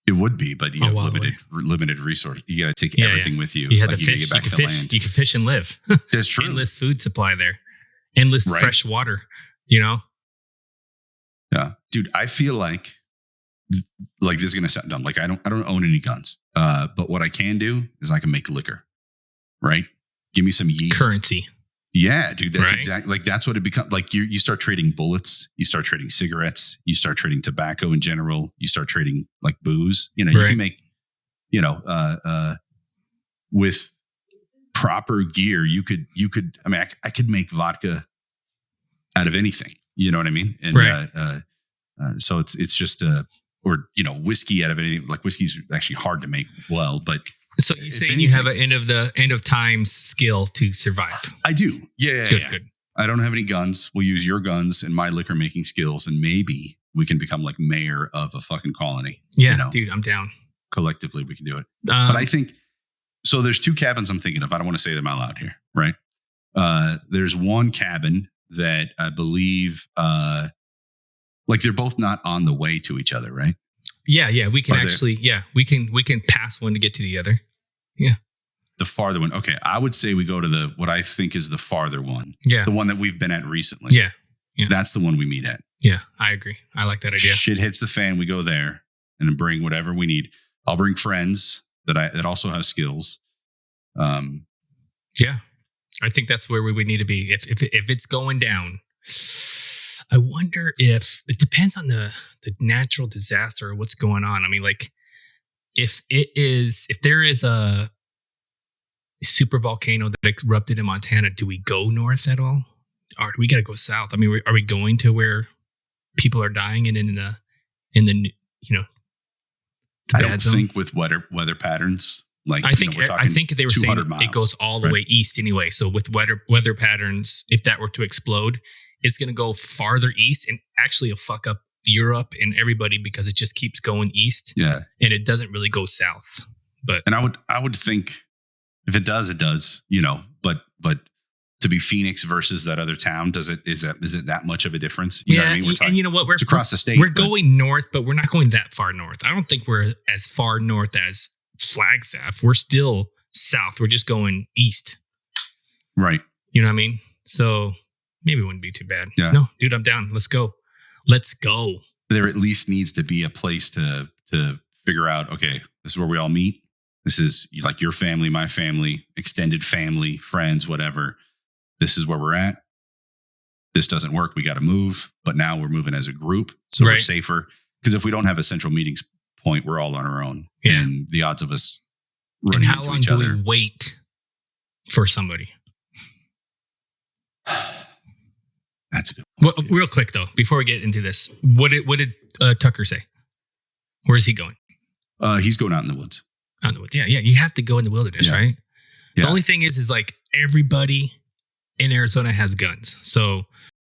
It would be, but you have limited resource. You got to take everything with you. You had to fish. You can fish. You can fish and live. That's true. Endless food supply there. Endless fresh water. Yeah, dude. I feel like this is gonna sound dumb. Like I don't own any guns. But what I can do is I can make liquor. Right. Give me some yeast. Currency. Yeah, dude. That's exactly like that's what it becomes. Like you start trading bullets, you start trading cigarettes, you start trading tobacco in general, you start trading like booze. You can make, with proper gear, you could. I mean, I could make vodka out of anything. You know what I mean? And so it's just whiskey out of anything. Like whiskey's actually hard to make well, but. So you saying you have an end of times skill to survive? I do. Yeah. Good. I don't have any guns. We'll use your guns and my liquor making skills, and maybe we can become like mayor of a fucking colony. Yeah, dude, I'm down. Collectively, we can do it. But I think so. There's 2 cabins I'm thinking of. I don't want to say them out loud here, right? There's one cabin that I believe, like they're both not on the way to each other, right? Yeah, we can we can pass one to get to the other. Yeah. The farther one. Okay. I would say we go to what I think is the farther one. Yeah. The one that we've been at recently. Yeah. That's the one we meet at. Yeah, I agree. I like that idea. Shit hits the fan, we go there and then bring whatever we need. I'll bring friends that also have skills. Yeah. I think that's where we would need to be. If it's going down, I wonder if it depends on the natural disaster or what's going on. I mean, like if there is a super volcano that erupted in Montana, do we go north at all? Or do we got to go south? I mean, are we going to where people are dying and in the the I don't think with weather patterns. Like I think they were saying miles, it goes all the way east anyway. So with weather patterns, if that were to explode, it's going to go farther east and actually it'll fuck up Europe and everybody because it just keeps going east. Yeah. And it doesn't really go south. And I would think If it does, it does, but to be Phoenix versus that other town, is it that much of a difference? You know what I mean? And you know what? It's across the state. We're going north, but we're not going that far north. I don't think we're as far north as Flagstaff. We're still south. We're just going east. Right. You know what I mean? So maybe it wouldn't be too bad. Yeah. No, dude, I'm down. Let's go. There at least needs to be a place to figure out, okay, this is where we all meet. This is like your family, my family, extended family, friends, whatever. This is where we're at. This doesn't work. We got to move. But now we're moving as a group. So we're safer. Because if we don't have a central meeting point, we're all on our own. Yeah. And the odds of us running and how long do we wait for somebody? That's a good one. Well, real quick, though, before we get into this, what did Tucker say? Where is he going? He's going out in the woods. Out in the woods. Yeah. You have to go in the wilderness, right? Yeah. The only thing is like everybody in Arizona has guns. So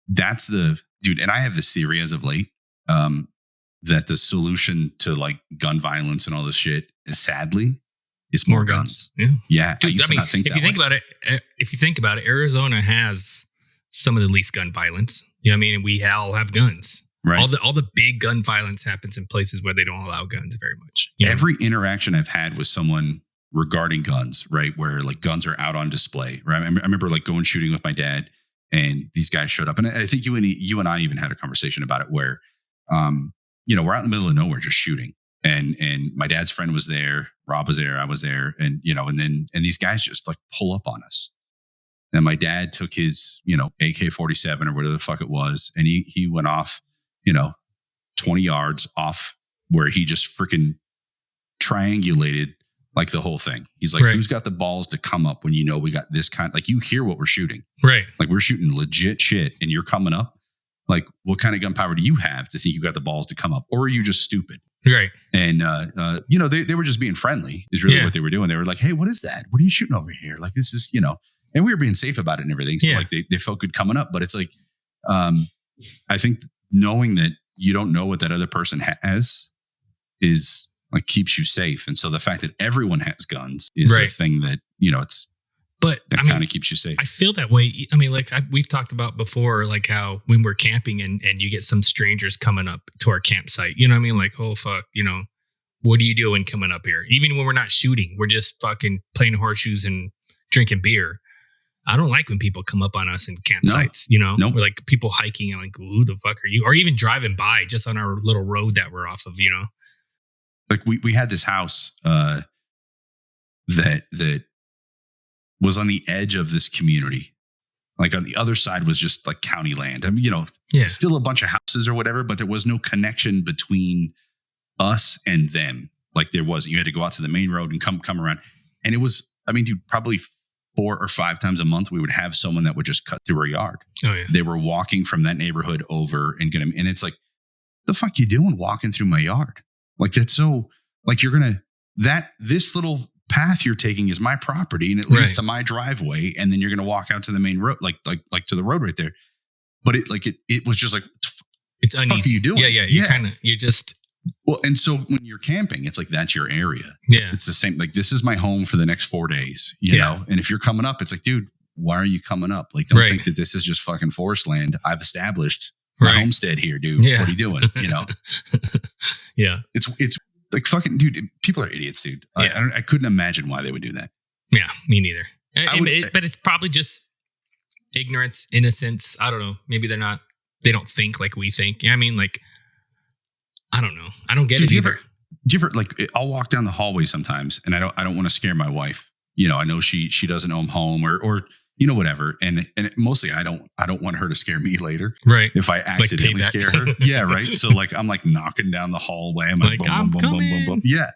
that's dude. And I have this theory as of late, that the solution to like gun violence and all this shit is sadly more guns. Yeah. Dude, if you think about it, Arizona has some of the least gun violence. You know what I mean? And we all have guns. Right. All the big gun violence happens in places where they don't allow guns very much. Every interaction I've had with someone regarding guns, right, where like guns are out on display, right? I remember like going shooting with my dad, and these guys showed up, and I think you and I even had a conversation about it where, we're out in the middle of nowhere just shooting, and my dad's friend was there, Rob was there, I was there, and and these guys just like pull up on us. And my dad took his, AK-47 or whatever the fuck it was, and he went off, 20 yards off where he just freaking triangulated like the whole thing. He's like, who's got the balls to come up when we got this kind? Like, you hear what we're shooting. Right. Like, we're shooting legit shit and you're coming up. Like, what kind of gunpowder do you have to think you got the balls to come up? Or are you just stupid? Right. And, they were just being friendly is really what they were doing. They were like, hey, what is that? What are you shooting over here? Like, this is, and we were being safe about it and everything. So like they felt good coming up, but it's like, I think knowing that you don't know what that other person has is like keeps you safe. And so the fact that everyone has guns is a thing that, that kind of keeps you safe. I feel that way. I mean, like we've talked about before, like how when we're camping and you get some strangers coming up to our campsite, you know what I mean? Like, oh, fuck, what are you doing coming up here? Even when we're not shooting, we're just fucking playing horseshoes and drinking beer. I don't like when people come up on us in campsites, Nope. We're like people hiking and like, who the fuck are you? Or even driving by just on our little road that we're off of, Like we had this house that was on the edge of this community. Like on the other side was just like county land. I mean, still a bunch of houses or whatever, but there was no connection between us and them. Like there wasn't. You had to go out to the main road and come around. And it was, dude, probably 4 or 5 times a month, we would have someone that would just cut through our yard. Oh, yeah. They were walking from that neighborhood over and and it's like, the fuck you doing walking through my yard? Like, that's so, like, this little path you're taking is my property and it leads to my driveway. And then you're going to walk out to the main road, like to the road right there. But it was just like, it's uneasy. What are you doing? Yeah. You're just. Well, and so when you're camping, it's like, that's your area. Yeah. It's the same. Like, this is my home for the next 4 days, you know? And if you're coming up, it's like, dude, why are you coming up? Like, don't think that this is just fucking forest land. I've established my homestead here, dude. Yeah. What are you doing? Yeah. It's like fucking, dude, people are idiots, dude. Yeah. I couldn't imagine why they would do that. Yeah, me neither. But it's probably just ignorance, innocence. I don't know. Maybe they don't think like we think. You know what I mean? Like, I don't know. I don't get it either. Do you ever, like, I'll walk down the hallway sometimes and I don't want to scare my wife. I know she doesn't know I'm home or whatever. And mostly I don't want her to scare me later. Right. If I accidentally scare her. Yeah. Right. So like, I'm like knocking down the hallway. I'm like, boom, boom, boom, boom, boom, boom. Yeah.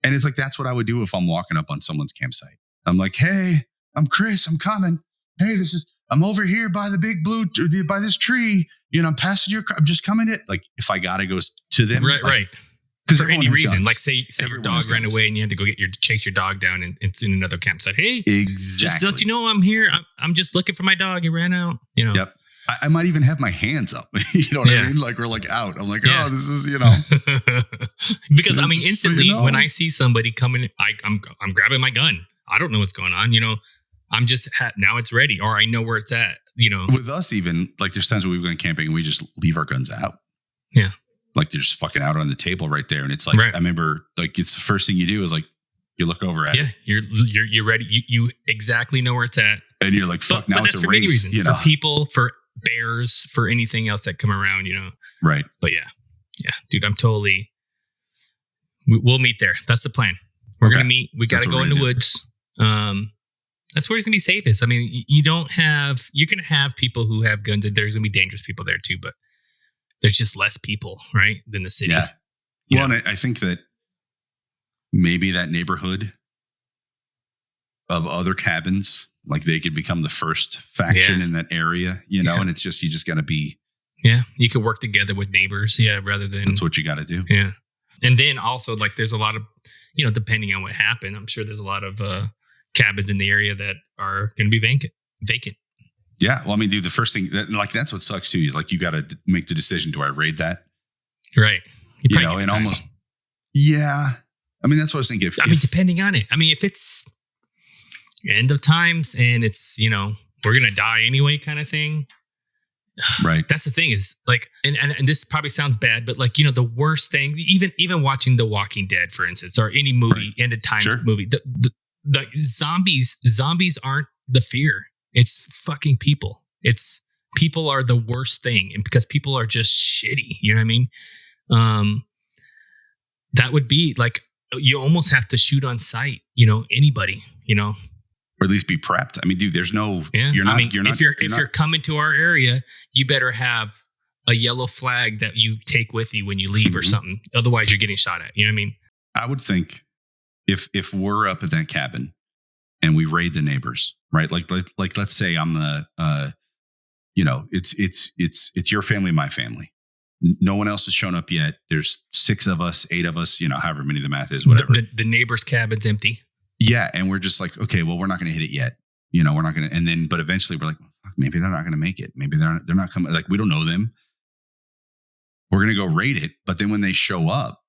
And it's like, that's what I would do if I'm walking up on someone's campsite. I'm like, hey, I'm Chris. I'm coming. Hey, I'm over here by the big blue, by this tree. I'm passing your car. I'm just coming in. Like, if I got to go to them. Right. Like, right. For any reason, guns. Like say your dog ran away and you had to go chase your dog down and it's in another campsite. Hey, exactly. Just to let you know I'm here. I'm just looking for my dog. He ran out. Yep. I might even have my hands up. You know what I mean? Like we're like out. I'm like, oh, this is because instantly when I see somebody coming, I'm grabbing my gun. I don't know what's going on. I'm just now it's ready, or I know where it's at. With us, even like there's times when we've gone camping and we just leave our guns out. Yeah, like they're just fucking out on the table right there, and it's like I remember like it's the first thing you do is like you look over at it. You're ready. You exactly know where it's at, and you're like, fuck. Now it's a race. Many reasons, for people, for bears, for anything else that come around. Right. But yeah, dude, I'm totally. We'll meet there. That's the plan. We're gonna meet. We got to go in the woods. That's where it's gonna be safest. I mean, you're gonna have people who have guns, and there's gonna be dangerous people there too. But there's just less people, right, than the city. Yeah. Well, and I think that maybe that neighborhood of other cabins, like they could become the first faction in that area, and it's just you just got to be. Yeah, you could work together with neighbors. Yeah, rather than that's what you got to do. Yeah, and then also like there's a lot of depending on what happened, I'm sure there's a lot of cabins in the area that are going to be vacant. Yeah. Well, I mean, dude, the first thing that's what sucks too. Like you got to make the decision. Do I raid that? Right. And almost. Yeah. I mean, that's what I was thinking. Depending on it. I mean, if it's end of times and it's, we're going to die anyway kind of thing. Right. That's the thing is like, and this probably sounds bad, but like, the worst thing, even watching The Walking Dead, for instance, or any movie, end of time movie, the zombies aren't the fear. It's fucking people. It's people are the worst thing. And because people are just shitty, you know what I mean? That would be like, you almost have to shoot on sight, anybody, or at least be prepped. I mean, dude, there's no, if you're coming to our area, you better have a yellow flag that you take with you when you leave or something. Otherwise you're getting shot at. You know what I mean? I would think if we're up at that cabin and we raid the neighbors, right? Like let's say I'm the, it's your family, my family. No one else has shown up yet. There's 6 of us, 8 of us, however many the math is, whatever. The neighbor's cabin's empty. Yeah. And we're just like, okay, well, we're not going to hit it yet. We're not going to, and then, but eventually we're like, maybe they're not going to make it. Maybe they're not coming. Like, we don't know them. We're going to go raid it. But then when they show up,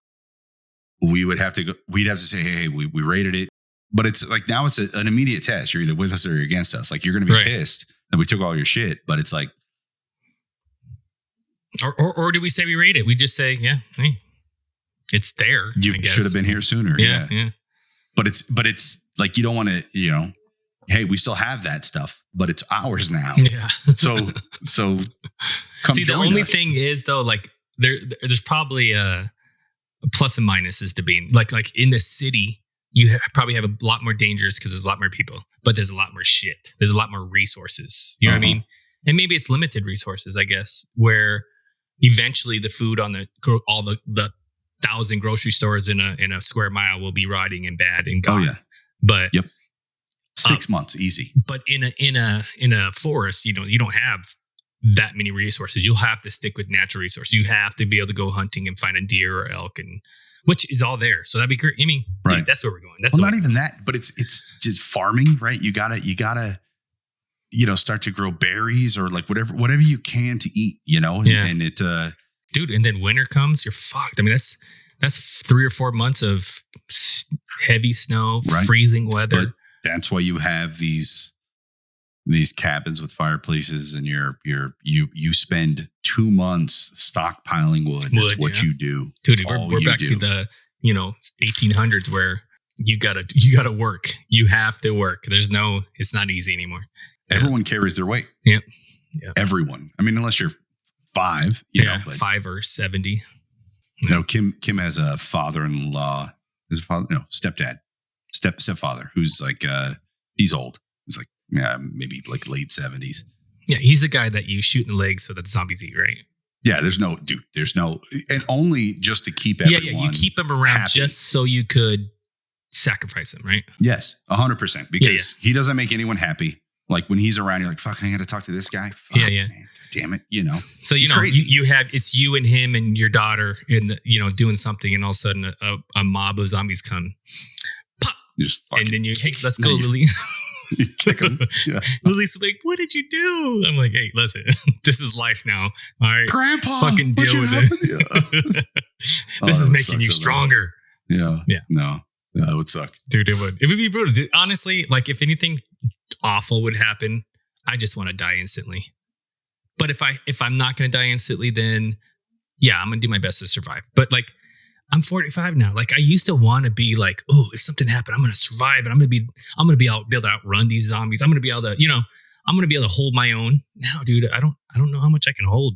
we'd have to say, hey, we raided it. But it's like, now it's an immediate test. You're either with us or you're against us. Like, you're going to be pissed that we took all your shit, but it's like, or do we say we raid it? We just say, yeah, hey, it's there. You should have been here sooner. Yeah. But it's like, you don't want to, hey, we still have that stuff, but it's ours now. Yeah. So come see, the only thing is though, like there's probably a plus and minuses to being like in the city, you probably have a lot more dangers because there's a lot more people, but there's a lot more shit. There's a lot more resources. You know what I mean? And maybe it's limited resources, I guess, where eventually the food on all the 1,000 grocery stores in a square mile will be rotting and bad and gone. Oh yeah. But 6 months, easy. But in a forest, you don't have that many resources. You'll have to stick with natural resources. You have to be able to go hunting and find a deer or elk, and which is all there. So that'd be great. I mean, dude, that's where we're going. That's not even that, but it's just farming, right? You gotta start to grow berries or like whatever you can to eat, and it dude, and then winter comes, you're fucked. I mean, that's 3 or 4 months of heavy snow, freezing weather. But that's why you have these cabins with fireplaces, and you spend 2 months stockpiling wood. That's what you do. Dude, we're back to the 1800s where you gotta work. You have to work. It's not easy anymore. Everyone carries their weight. Yep. Everyone. I mean, unless you're 5, but 5 or 70. Kim has a father-in-law. Stepdad, stepfather, who's like, he's old. He's like, maybe like late 70s. Yeah, he's the guy that you shoot in the legs so that the zombies eat, right? Yeah, and only just to keep everyone. Yeah, you keep him around happy. Just so you could sacrifice him, right? Yes, 100%. Because he doesn't make anyone happy. Like when he's around, you're like, fuck, I got to talk to this guy. Fuck, man, damn it, So you have it's you and him and your daughter in doing something, and all of a sudden a mob of zombies come, pop, and then hey, let's go, Lily. You kick him. Yeah. Lily's like, what did you do? I'm like, hey, listen, this is life now. All right, Grandpa, fucking deal with it. This is making you stronger. Yeah. No. That would suck. Dude, it would. It would be brutal. Honestly, like if anything awful would happen, I just want to die instantly. But if I'm not going to die instantly, then yeah, I'm going to do my best to survive. But like, I'm 45 now. Like I used to want to be like, oh, if something happened, I'm going to survive and I'm going to be able to outrun these zombies. I'm going to be able to, I'm going to be able to hold my own. Now, dude, I don't know how much I can hold.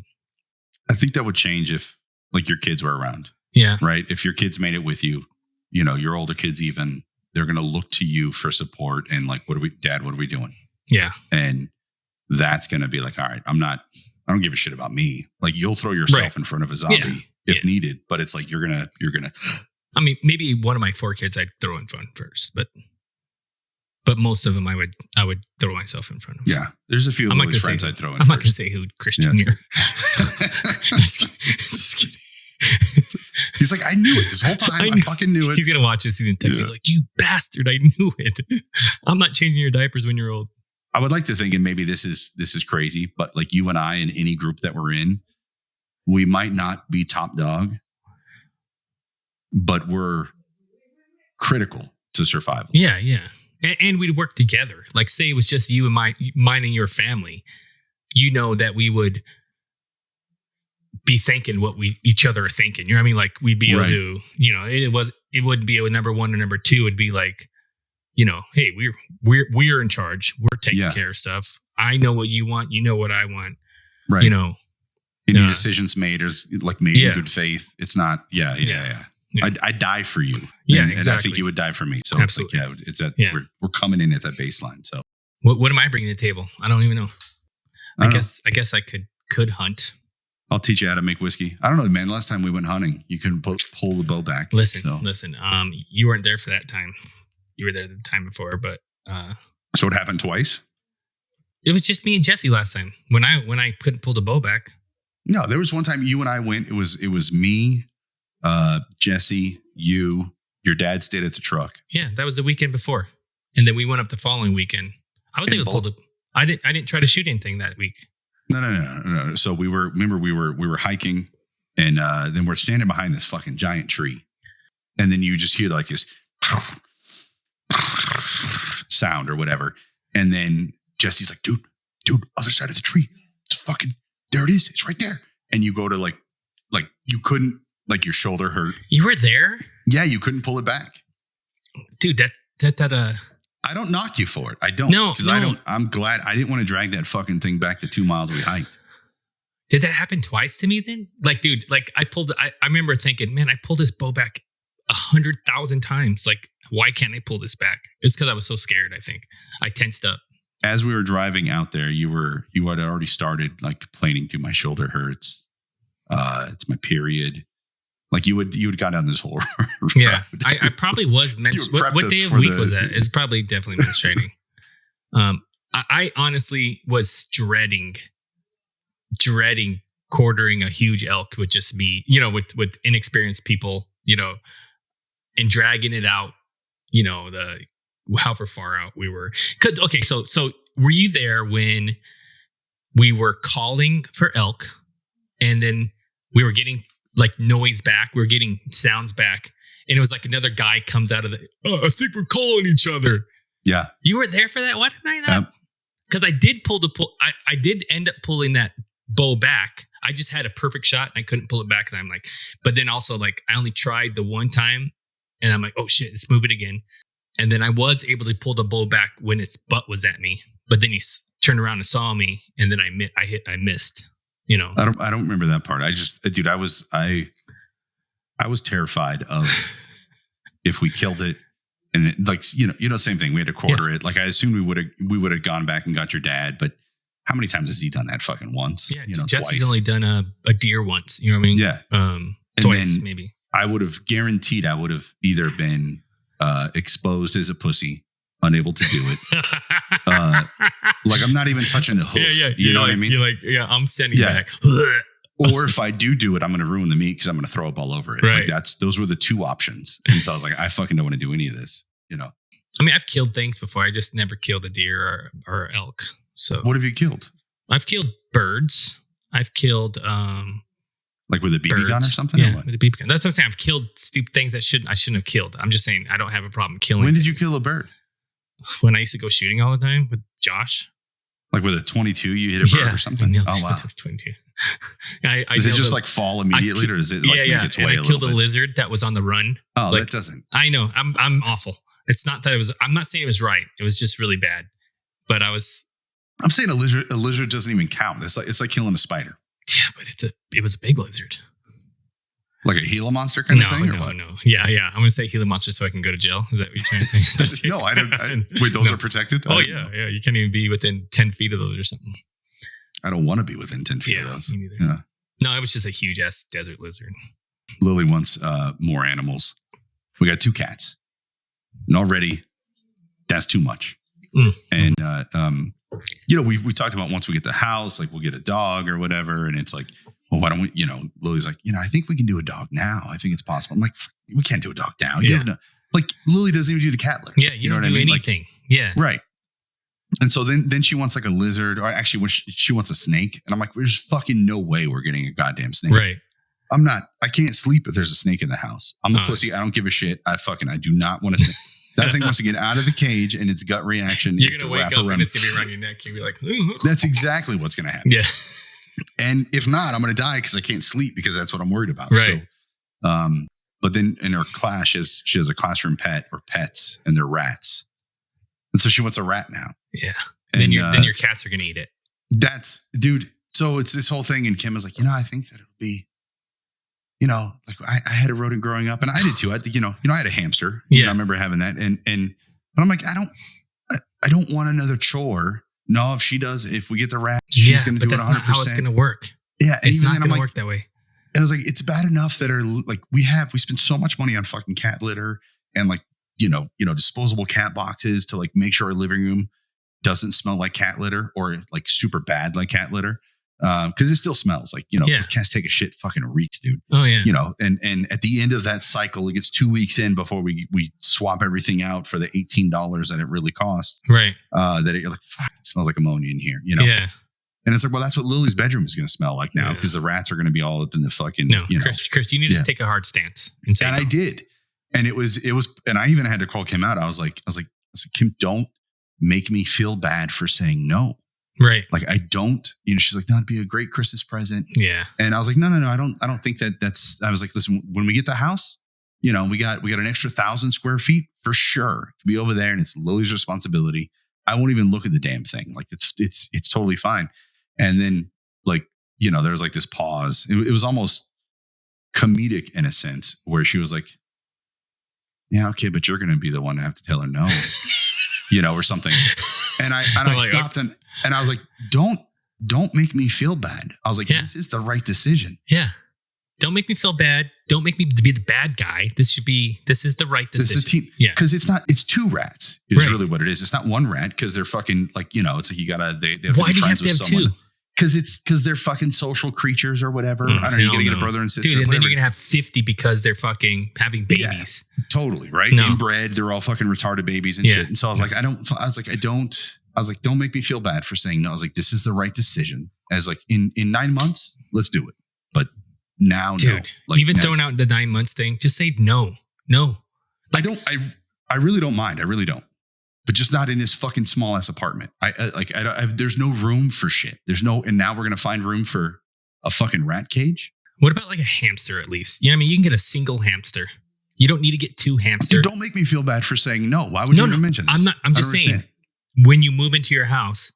I think that would change if like your kids were around. Yeah. Right. If your kids made it with you, your older kids, even they're going to look to you for support and like, Dad, what are we doing? Yeah. And that's going to be like, all right, I don't give a shit about me. Like you'll throw yourself in front of a zombie if needed, but it's like, you're going to, I mean, maybe one of my 4 kids I'd throw in front first, but most of them I would throw myself in front of. Yeah. There's a few of those friends I'd throw in. I'm not going to say who, Christian here. Just kidding. He's like, I knew it this whole time. I fucking knew it. He's going to watch this season text me like, you bastard. I knew it. I'm not changing your diapers when you're old. I would like to think, and maybe this is crazy, but like you and I in any group that we're in, we might not be top dog, but we're critical to survival. Yeah, yeah. And we'd work together. Like say it was just you and mine and your family. That we would be thinking what each other are thinking. You know what I mean? Like we'd be able to, it wouldn't be a number 1 or number 2. It'd be like, hey, we're in charge. We're taking care of stuff. I know what you want. You know what I want. Right. Any decisions made is like made in good faith. It's not. Yeah. I die for you. Yeah, exactly. And I think you would die for me. So absolutely. It's like, it's that we're coming in at that baseline. So what am I bringing to the table? I don't even know. I guess I could hunt. I'll teach you how to make whiskey. I don't know, man. Last time we went hunting, you couldn't pull the bow back. Listen. You weren't there for that time. You were there the time before, but so it happened twice. It was just me and Jesse last time when I couldn't pull the bow back. No, there was one time you and I went. It was me, Jesse, you. Your dad stayed at the truck. Yeah, that was the weekend before, and then we went up the following weekend. I was able to pull the. I didn't try to shoot anything that week. No. So we were hiking, and then we're standing behind this fucking giant tree, and then you just hear like this sound or whatever, and then Jesse's like, dude, other side of the tree, it's fucking there. It is. It's right there. And you go to like you couldn't, like your shoulder hurt. You were there? Yeah, you couldn't pull it back, dude. That I don't knock you for it. I don't. No, because I'm glad I didn't want to drag that fucking thing back the 2 miles we hiked. Did that happen twice to me then? Like, dude, like I remember thinking, man, I pulled this bow back 100,000 times. Like, why can't I pull this back? It's because I was so scared. I think I tensed up. As we were driving out there, you had already started like complaining to my shoulder hurts. It's my period. Like you would gone down this whole road. Yeah, I probably was menstruating. What day of the week was that? It's probably definitely menstruating. I honestly was dreading quartering a huge elk with just me, with inexperienced people, and dragging it out, however far out we were. Okay, so were you there when we were calling for elk, and then we were getting like noise back, we were getting sounds back, and it was like another guy comes out of I think we're calling each other. Yeah, you were there for that. Why didn't I not? Because I did I did end up pulling that bow back. I just had a perfect shot and I couldn't pull it back because I'm like, but then also like I only tried the one time, and I'm like, oh shit, it's moving again. And then I was able to pull the bow back when its butt was at me, but then he turned around and saw me, and then I missed. I don't remember that part. I was terrified of if we killed it, and it, same thing. We had to quarter it. Like I assumed we would have gone back and got your dad, but how many times has he done that? Fucking once. Yeah, Jesse's only done a deer once. You know what I mean? Yeah. Twice maybe. I would have guaranteed I would have either been exposed as a pussy, unable to do it. Like I'm not even touching the hoof. Yeah. You know what I mean? You're like, yeah, I'm standing back. Or if I do it, I'm going to ruin the meat because I'm going to throw up all over it. Right. Like those were the two options. And so I was like, I fucking don't want to do any of this. I mean, I've killed things before. I just never killed a deer or elk. So what have you killed? I've killed birds. I've killed Like with a BB gun or birds. something? Yeah, Or what? with a BB gun. That's what I'm saying. I've killed stupid things that I shouldn't have killed. I'm just saying I don't have a problem killing. When did you things. kill a bird? When I used to go shooting all the time with Josh. Like with a 22, you hit a bird or something? Oh, wow. 22. Does it just like fall immediately or does it like make its way and I killed a lizard that was on the run. Oh, like, that doesn't. I know. I'm awful. It's not that it was. I'm not saying it was right. It was just really bad. But I'm saying a lizard doesn't even count. It's like killing a spider. Yeah, but it was a big lizard. Like a Gila monster kind of thing? No. Yeah. I'm going to say Gila monster so I can go to jail. Is that what you're trying to say? No, I don't. Wait, those are protected? Oh, yeah. You can't even be within 10 feet of those or something. I don't want to be within 10 feet of those. Me neither. Yeah. No, it was just a huge ass desert lizard. Lily wants more animals. We got 2 cats. And already, that's too much. And, we talked about once we get the house, like we'll get a dog or whatever. And it's like, well, why don't we, Lily's like, I think we can do a dog now. I think it's possible. I'm like, we can't do a dog now. Yeah. Like Lily doesn't even do the cat litter. Yeah, you don't do anything. Like, yeah. Right. And so then she wants like a lizard, or actually she wants a snake. And I'm like, there's fucking no way we're getting a goddamn snake. Right. I can't sleep if there's a snake in the house. I'm a pussy. I don't give a shit. I do not want a snake. That thing wants to get out of the cage, and its gut reaction. You're going to wake up and it's going to be around your neck. You'll be like, ooh. That's exactly what's going to happen. Yeah. And if not, I'm going to die because I can't sleep because that's what I'm worried about. Right. So, but then in her class, she has a classroom pet or pets, and they're rats. And so she wants a rat now. Yeah. And then your cats are going to eat it. Dude. So it's this whole thing. And Kim was like, I think that it'll be, like I had a rodent growing up, and I did too. I had a hamster. Yeah. I remember having that. But I'm like, I don't want another chore. No, if we get the rat, she's going to do it 100%. That's not how it's going to work. Yeah. It's not going to work that way. And I was like, it's bad enough that we spend so much money on fucking cat litter and like, disposable cat boxes to like make sure our living room doesn't smell like cat litter or like super bad like cat litter. Because it still smells like, those cats take a shit fucking reeks, dude. Oh yeah. And at the end of that cycle, it gets 2 weeks in before we swap everything out for the $18 that it really costs. Right. You're like, fuck, it smells like ammonia in here, Yeah. And it's like, well, that's what Lily's bedroom is going to smell like now because the rats are going to be all up in the fucking. No, Chris, you need to take a hard stance and say. And no. I did, and it was, and I even had to call Kim out. I was like, Kim, don't make me feel bad for saying no. Right. Like I don't, she's like, no, it'd be a great Christmas present. Yeah. And I was like, no, I don't think that's. I was like, listen, when we get the house, we got an extra 1,000 square feet for sure. It could be over there, and it's Lily's responsibility. I won't even look at the damn thing. Like it's totally fine. And then there was like this pause. It was almost comedic in a sense where she was like, yeah, okay, but you're going to be the one to have to tell her no, or something. And I stopped and I was like, don't make me feel bad. I was like, this is the right decision. Yeah. Don't make me feel bad. Don't make me be the bad guy. This is the right decision. Yeah. Cause it's 2 rats is really what it is. It's not 1 rat. Cause they're fucking like, it's like you gotta, they have why do you have to have someone. 2? Cause they're fucking social creatures or whatever. I don't know. You gotta get a brother and sister. Dude, and then you're gonna have 50 because they're fucking having babies. Yeah, totally. Right. No. Inbred. They're all fucking retarded babies and shit. And so I was like, don't make me feel bad for saying no. I was like, this is the right decision. As like in 9 months, let's do it. But now, dude, no. Like even throwing out the 9 months thing, just say no. Like, I really don't mind. I really don't. But just not in this fucking small ass apartment. There's no room for shit. And now we're going to find room for a fucking rat cage. What about like a hamster at least? You know what I mean? You can get a single hamster. You don't need to get 2 hamsters. Dude, don't make me feel bad for saying no. Why would you even mention this? I'm just saying, when you move into your house,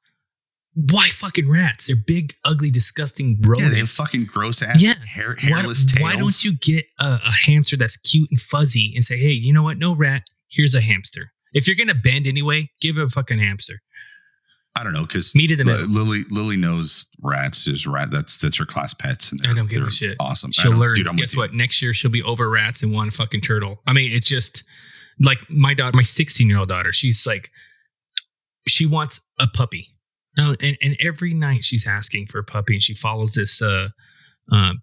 why fucking rats? They're big, ugly, disgusting rodents. Yeah, they have fucking gross ass hairless tails. Why don't you get a hamster that's cute and fuzzy and say, hey, you know what? No rat. Here's a hamster. If you're going to bend anyway, give her a fucking hamster. I don't know, because meet in the middle. Lily knows rats is rat. That's her class pets. And I don't give a shit. Awesome. She'll learn. Dude, guess what? Next year she'll be over rats and want a fucking turtle. I mean, it's just like my 16-year-old daughter. She's like, she wants a puppy. And every night she's asking for a puppy, and she follows this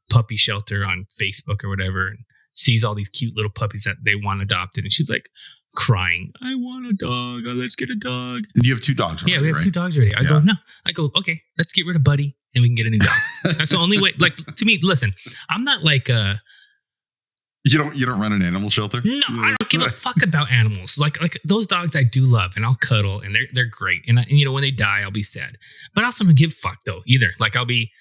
puppy shelter on Facebook or whatever, and sees all these cute little puppies that they want adopted. And she's like, crying, I want a dog. Oh, let's get a dog. And you have 2 dogs already, yeah, we have right? 2 dogs already. I go, no. I go, okay, let's get rid of Buddy and we can get a new dog. That's the only way. Like, to me, listen, I'm not like You don't run an animal shelter? No, I don't give a fuck about animals. Like those dogs I do love and I'll cuddle and they're great. And when they die, I'll be sad. But I also don't give a fuck though either. Like I'll be,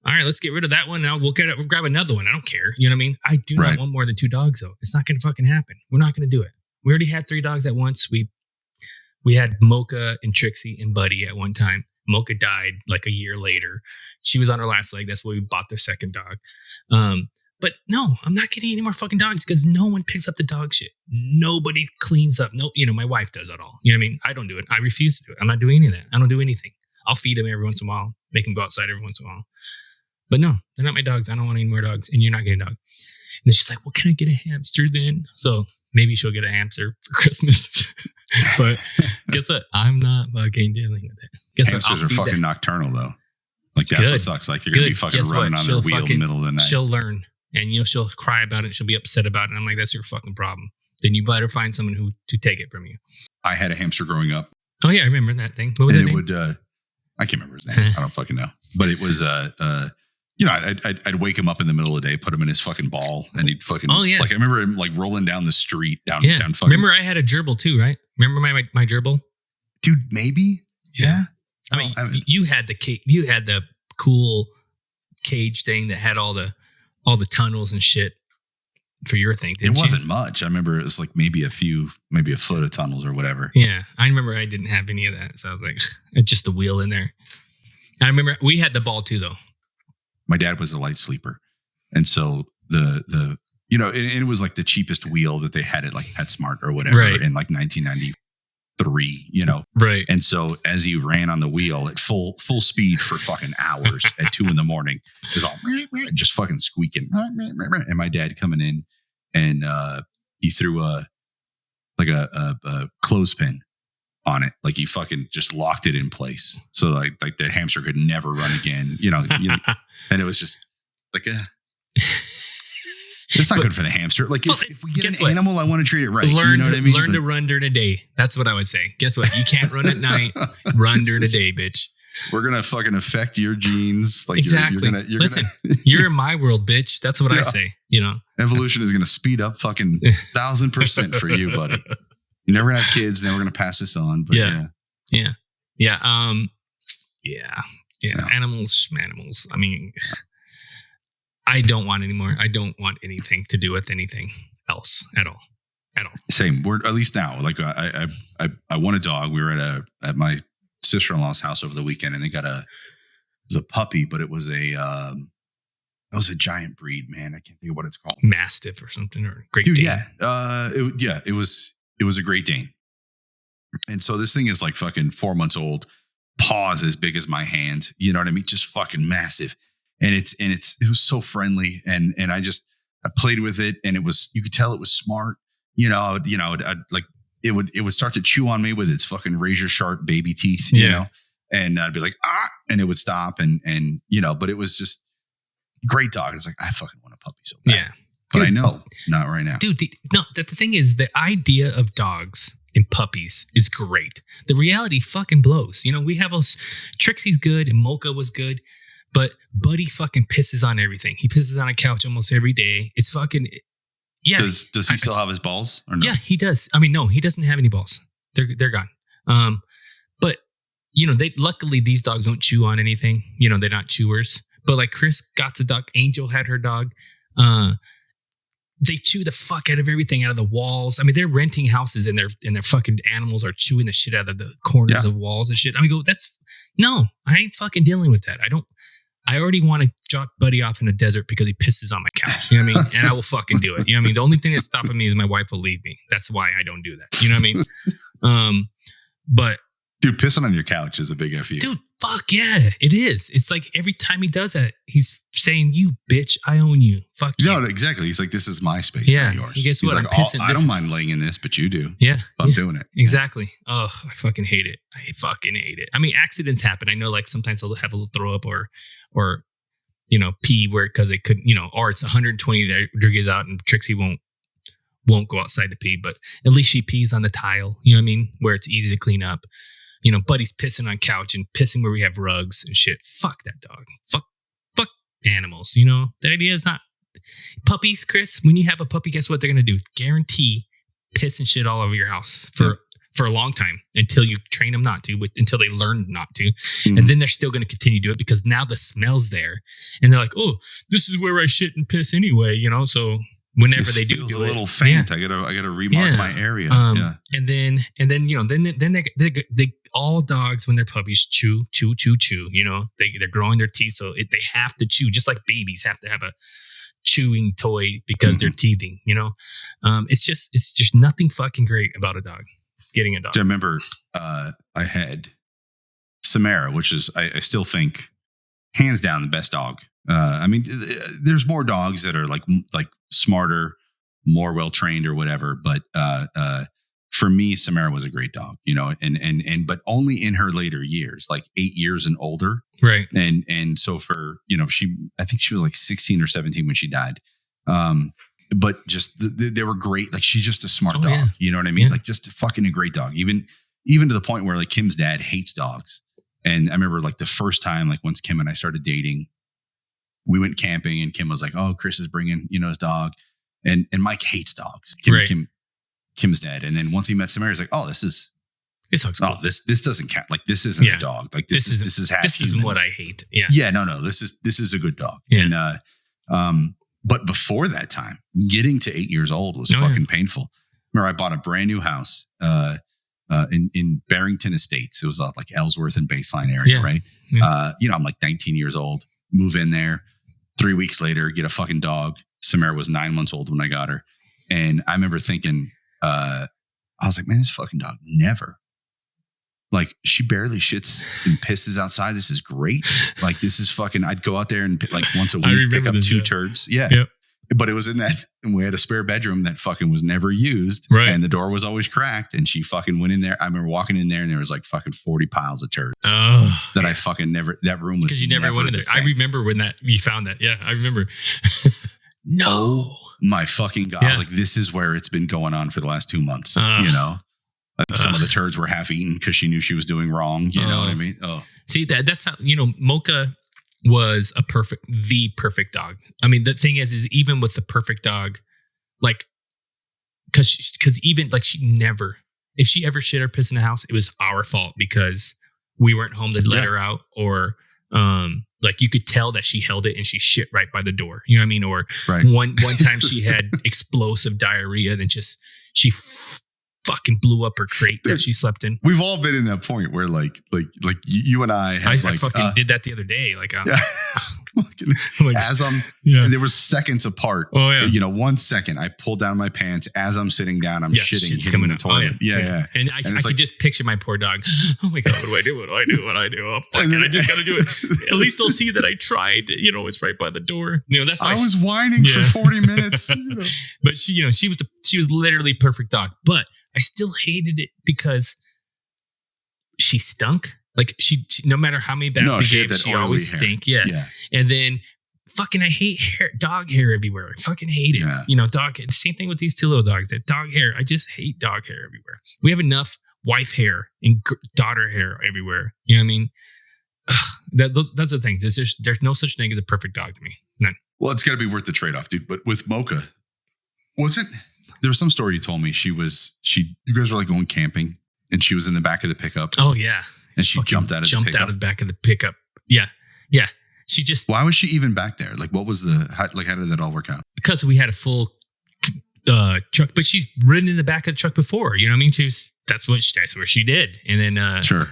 all right, let's get rid of that one and we'll grab another one. I don't care. You know what I mean? I do not want more than 2 dogs though. It's not going to fucking happen. We're not going to do it. We already had 3 dogs at once. We had Mocha and Trixie and Buddy at one time. Mocha died like a year later. She was on her last leg. That's why we bought the second dog. But no, I'm not getting any more fucking dogs because no one picks up the dog shit. Nobody cleans up. No, my wife does it all. You know what I mean? I don't do it. I refuse to do it. I'm not doing any of that. I don't do anything. I'll feed them every once in a while, make them go outside every once in a while. But no, they're not my dogs. I don't want any more dogs, and you're not getting a dog. And then she's like, well, can I get a hamster then? So maybe she'll get a hamster for Christmas. But guess what? I'm not fucking dealing with it. Guess Hamsters what? are fucking nocturnal though. Like that's what sucks. Like you're gonna be fucking running on their wheel in the middle of the night. She'll learn. And she'll cry about it. She'll be upset about it. And I'm like, that's your fucking problem. Then you better find someone to take it from you. I had a hamster growing up. Oh yeah, I remember that thing. What was that name? I can't remember his name. I don't fucking know. But it was I'd wake him up in the middle of the day, put him in his fucking ball, and he'd fucking like I remember him like rolling down the street down fucking. Remember I had a gerbil too, right? Remember my gerbil? Dude, maybe. Yeah. I mean, you had the cool cage thing that had all the tunnels and shit for your thing. It wasn't much. I remember it was like maybe a foot of tunnels or whatever. Yeah. I remember I didn't have any of that. So I was like, just the wheel in there. I remember we had the ball too, though. My dad was a light sleeper. And so and it was like the cheapest wheel that they had at like PetSmart or whatever in like 1993, Right. And so as he ran on the wheel at full speed for fucking hours at 2 a.m, it was all just fucking squeaking. And my dad coming in and he threw a clothespin on it. Like he fucking just locked it in place. So like the hamster could never run again, and it was just like it's not good for the hamster. Like if we get an animal, I want to treat it right. Learn to run during the day. That's what I would say. Guess what? You can't run at night. Run during the day, bitch. We're gonna fucking affect your genes. Like exactly. Listen, you're in my world, bitch. That's what I say. Evolution is gonna speed up fucking 1,000% for you, buddy. You're never gonna have kids. Never gonna pass this on. But yeah. Animals. I mean. I don't want any more. I don't want anything to do with anything else at all. Same. We're at least now. Like I want a dog. We were at my sister-in-law's house over the weekend, and they got it was a puppy, but it was a giant breed. Man, I can't think of what it's called. Mastiff or something, or Great Dane. Yeah. It was a Great Dane. And so this thing is like fucking 4 months old, paws as big as my hand. You know what I mean? Just fucking massive. And it was so friendly, and I played with it, and you could tell it was smart. I'd like it would start to chew on me with its fucking razor sharp baby teeth, and I'd be like and it would stop, and but it was just great dog. It's like I fucking want a puppy so bad. Yeah, but I know not right now, dude. The thing is, the idea of dogs and puppies is great. The reality fucking blows. We have those. Trixie's good, and Mocha was good. But Buddy fucking pisses on everything. He pisses on a couch almost every day. It's fucking, yeah. Does he still have his balls or no? Yeah, he does. I mean, no, he doesn't have any balls. They're gone. But luckily these dogs don't chew on anything. They're not chewers. But like Chris got the dog. Angel had her dog. They chew the fuck out of everything, out of the walls. I mean, they're renting houses and their fucking animals are chewing the shit out of the corners of walls and shit. I mean, I ain't fucking dealing with that. I already want to drop Buddy off in a desert because he pisses on my couch. You know what I mean? And I will fucking do it. You know what I mean? The only thing that's stopping me is my wife will leave me. That's why I don't do that. You know what I mean? But dude, pissing on your couch is a big F you. Dude, fuck yeah, it is. It's like every time he does that, he's saying, "You bitch, I own you." Fuck you. No, exactly. He's like, "This is my space, not yours." Guess what? Like, I'm pissing. I don't mind laying in this, but you do. Yeah, I'm doing it. Exactly. Ugh, I fucking hate it. I fucking hate it. I mean, accidents happen. I know, like sometimes I'll have a little throw up or pee where because it could, or it's 120 degrees out and Trixie won't won't go outside to pee, but at least she pees on the tile. You know what I mean? Where it's easy to clean up. You know, Buddy's pissing on couch and pissing where we have rugs and shit. Fuck that dog. Fuck animals. You know, the idea is not puppies, Chris. When you have a puppy, guess what they're gonna do? Guarantee piss and shit all over your house for a long time until you train them not to, until they learn not to. Mm-hmm. And then they're still going to continue to do it because now the smell's there. And they're like, oh, this is where I shit and piss anyway, you know? So whenever they do a little faint, I gotta remark my area. And then, you know, then they all dogs when they're puppies chew, you know, they're growing their teeth. So they have to chew, just like babies have to have a chewing toy because they're teething, you know? It's just nothing fucking great about a dog. Getting a dog. I remember I had Samara, which is I still think hands down the best dog. I mean, there's more dogs that are like smarter, more well trained or whatever. But for me, Samara was a great dog, you know, and but only in her later years, like 8 years and older, right? And so for, you know, I think she was like 16 or 17 when she died. But just they were great. Like she's just a smart dog. Yeah. You know what I mean? Yeah. Like just fucking a great dog. Even to the point where like Kim's dad hates dogs. And I remember like the first time, like once Kim and I started dating, we went camping and Kim was like, "Oh, Chris is bringing, you know, his dog," and Mike hates dogs. Kim's dad. And then once he met Samara, he's like, "Oh, this doesn't count. Like this isn't a dog. Like this isn't what I hate." Yeah. Yeah. No. This is a good dog. Yeah. And but before that time, getting to 8 years old was fucking painful. Remember, I bought a brand new house in Barrington Estates. It was like Ellsworth and Baseline area, right? Yeah. You know, I'm like 19 years old. Move in there. 3 weeks later, get a fucking dog. Samara was 9 months old when I got her, and I remember thinking, I was like, man, this fucking dog never. Like she barely shits and pisses outside. This is great. Like this is fucking. I'd go out there and like once a week pick up two turds. Yeah. Yep. But it was in that, and we had a spare bedroom that fucking was never used. Right. And the door was always cracked. And she fucking went in there. I remember walking in there and there was like fucking 40 piles of turds. That I fucking never, that room was because you never went in there. I remember when you found that. Yeah, I remember. No. My fucking God. I was like, this is where it's been going on for the last 2 months. You know? I think some of the turds were half eaten because she knew she was doing wrong. You know what I mean? Oh, see that's how, you know, Mocha was the perfect dog. I mean, the thing is even with the perfect dog, like, cause even like if she ever shit or pissed in the house, it was our fault because we weren't home to let her out, or, like you could tell that she held it and she shit right by the door. You know what I mean? Or one time she had explosive diarrhea, then she fucking blew up her crate that she slept in. We've all been in that point where like you and I have I fucking did that the other day. Like, as I'm, there was seconds apart. Oh yeah. You know, 1 second I pulled down my pants as I'm sitting down. I'm shitting, hitting the toilet. Yeah. And I could just picture my poor dog. Oh my God, what do I do? Oh, fuck it. I just got to do it. At least they'll see that I tried. You know, it's right by the door. You know, that's why I was whining for 40 minutes. You know. But she was literally perfect dog. But I still hated it because she stunk. Like she no matter how many baths we gave, she always stink. Yeah. And then fucking, I hate dog hair everywhere. I fucking hate it. Yeah. You know, the same thing with these two little dogs. That dog hair. I just hate dog hair everywhere. We have enough wife hair and daughter hair everywhere. You know what I mean? Those are the things. There's no such thing as a perfect dog to me. None. Well, it's got to be worth the trade-off, dude. But with Mocha, there was some story you told me you guys were like going camping and she was in the back of the pickup. Oh yeah. And she jumped out of the back of the pickup. Yeah. Yeah. She just, why was she even back there? Like what was how did that all work out? Because we had a full truck, but she's ridden in the back of the truck before, you know what I mean? That's where she did. And then, sure.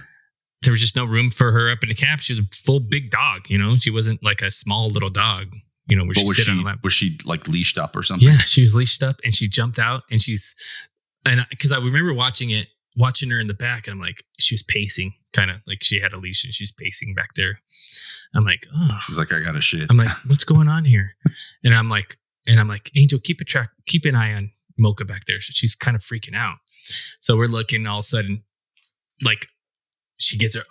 There was just no room for her up in the cab. She was a full big dog, you know, she wasn't like a small little dog. You know, where she sit on the lap. Was she like leashed up or something? Yeah, she was leashed up and she jumped out and because I remember watching her in the back and I'm like, she was pacing, kind of like she had a leash and she's pacing back there. I'm like, oh. She's like, I got a shit. I'm like, what's going on here? And I'm like, Angel, keep an eye on Mocha back there. So she's kind of freaking out. So we're looking, all of a sudden, like she gets her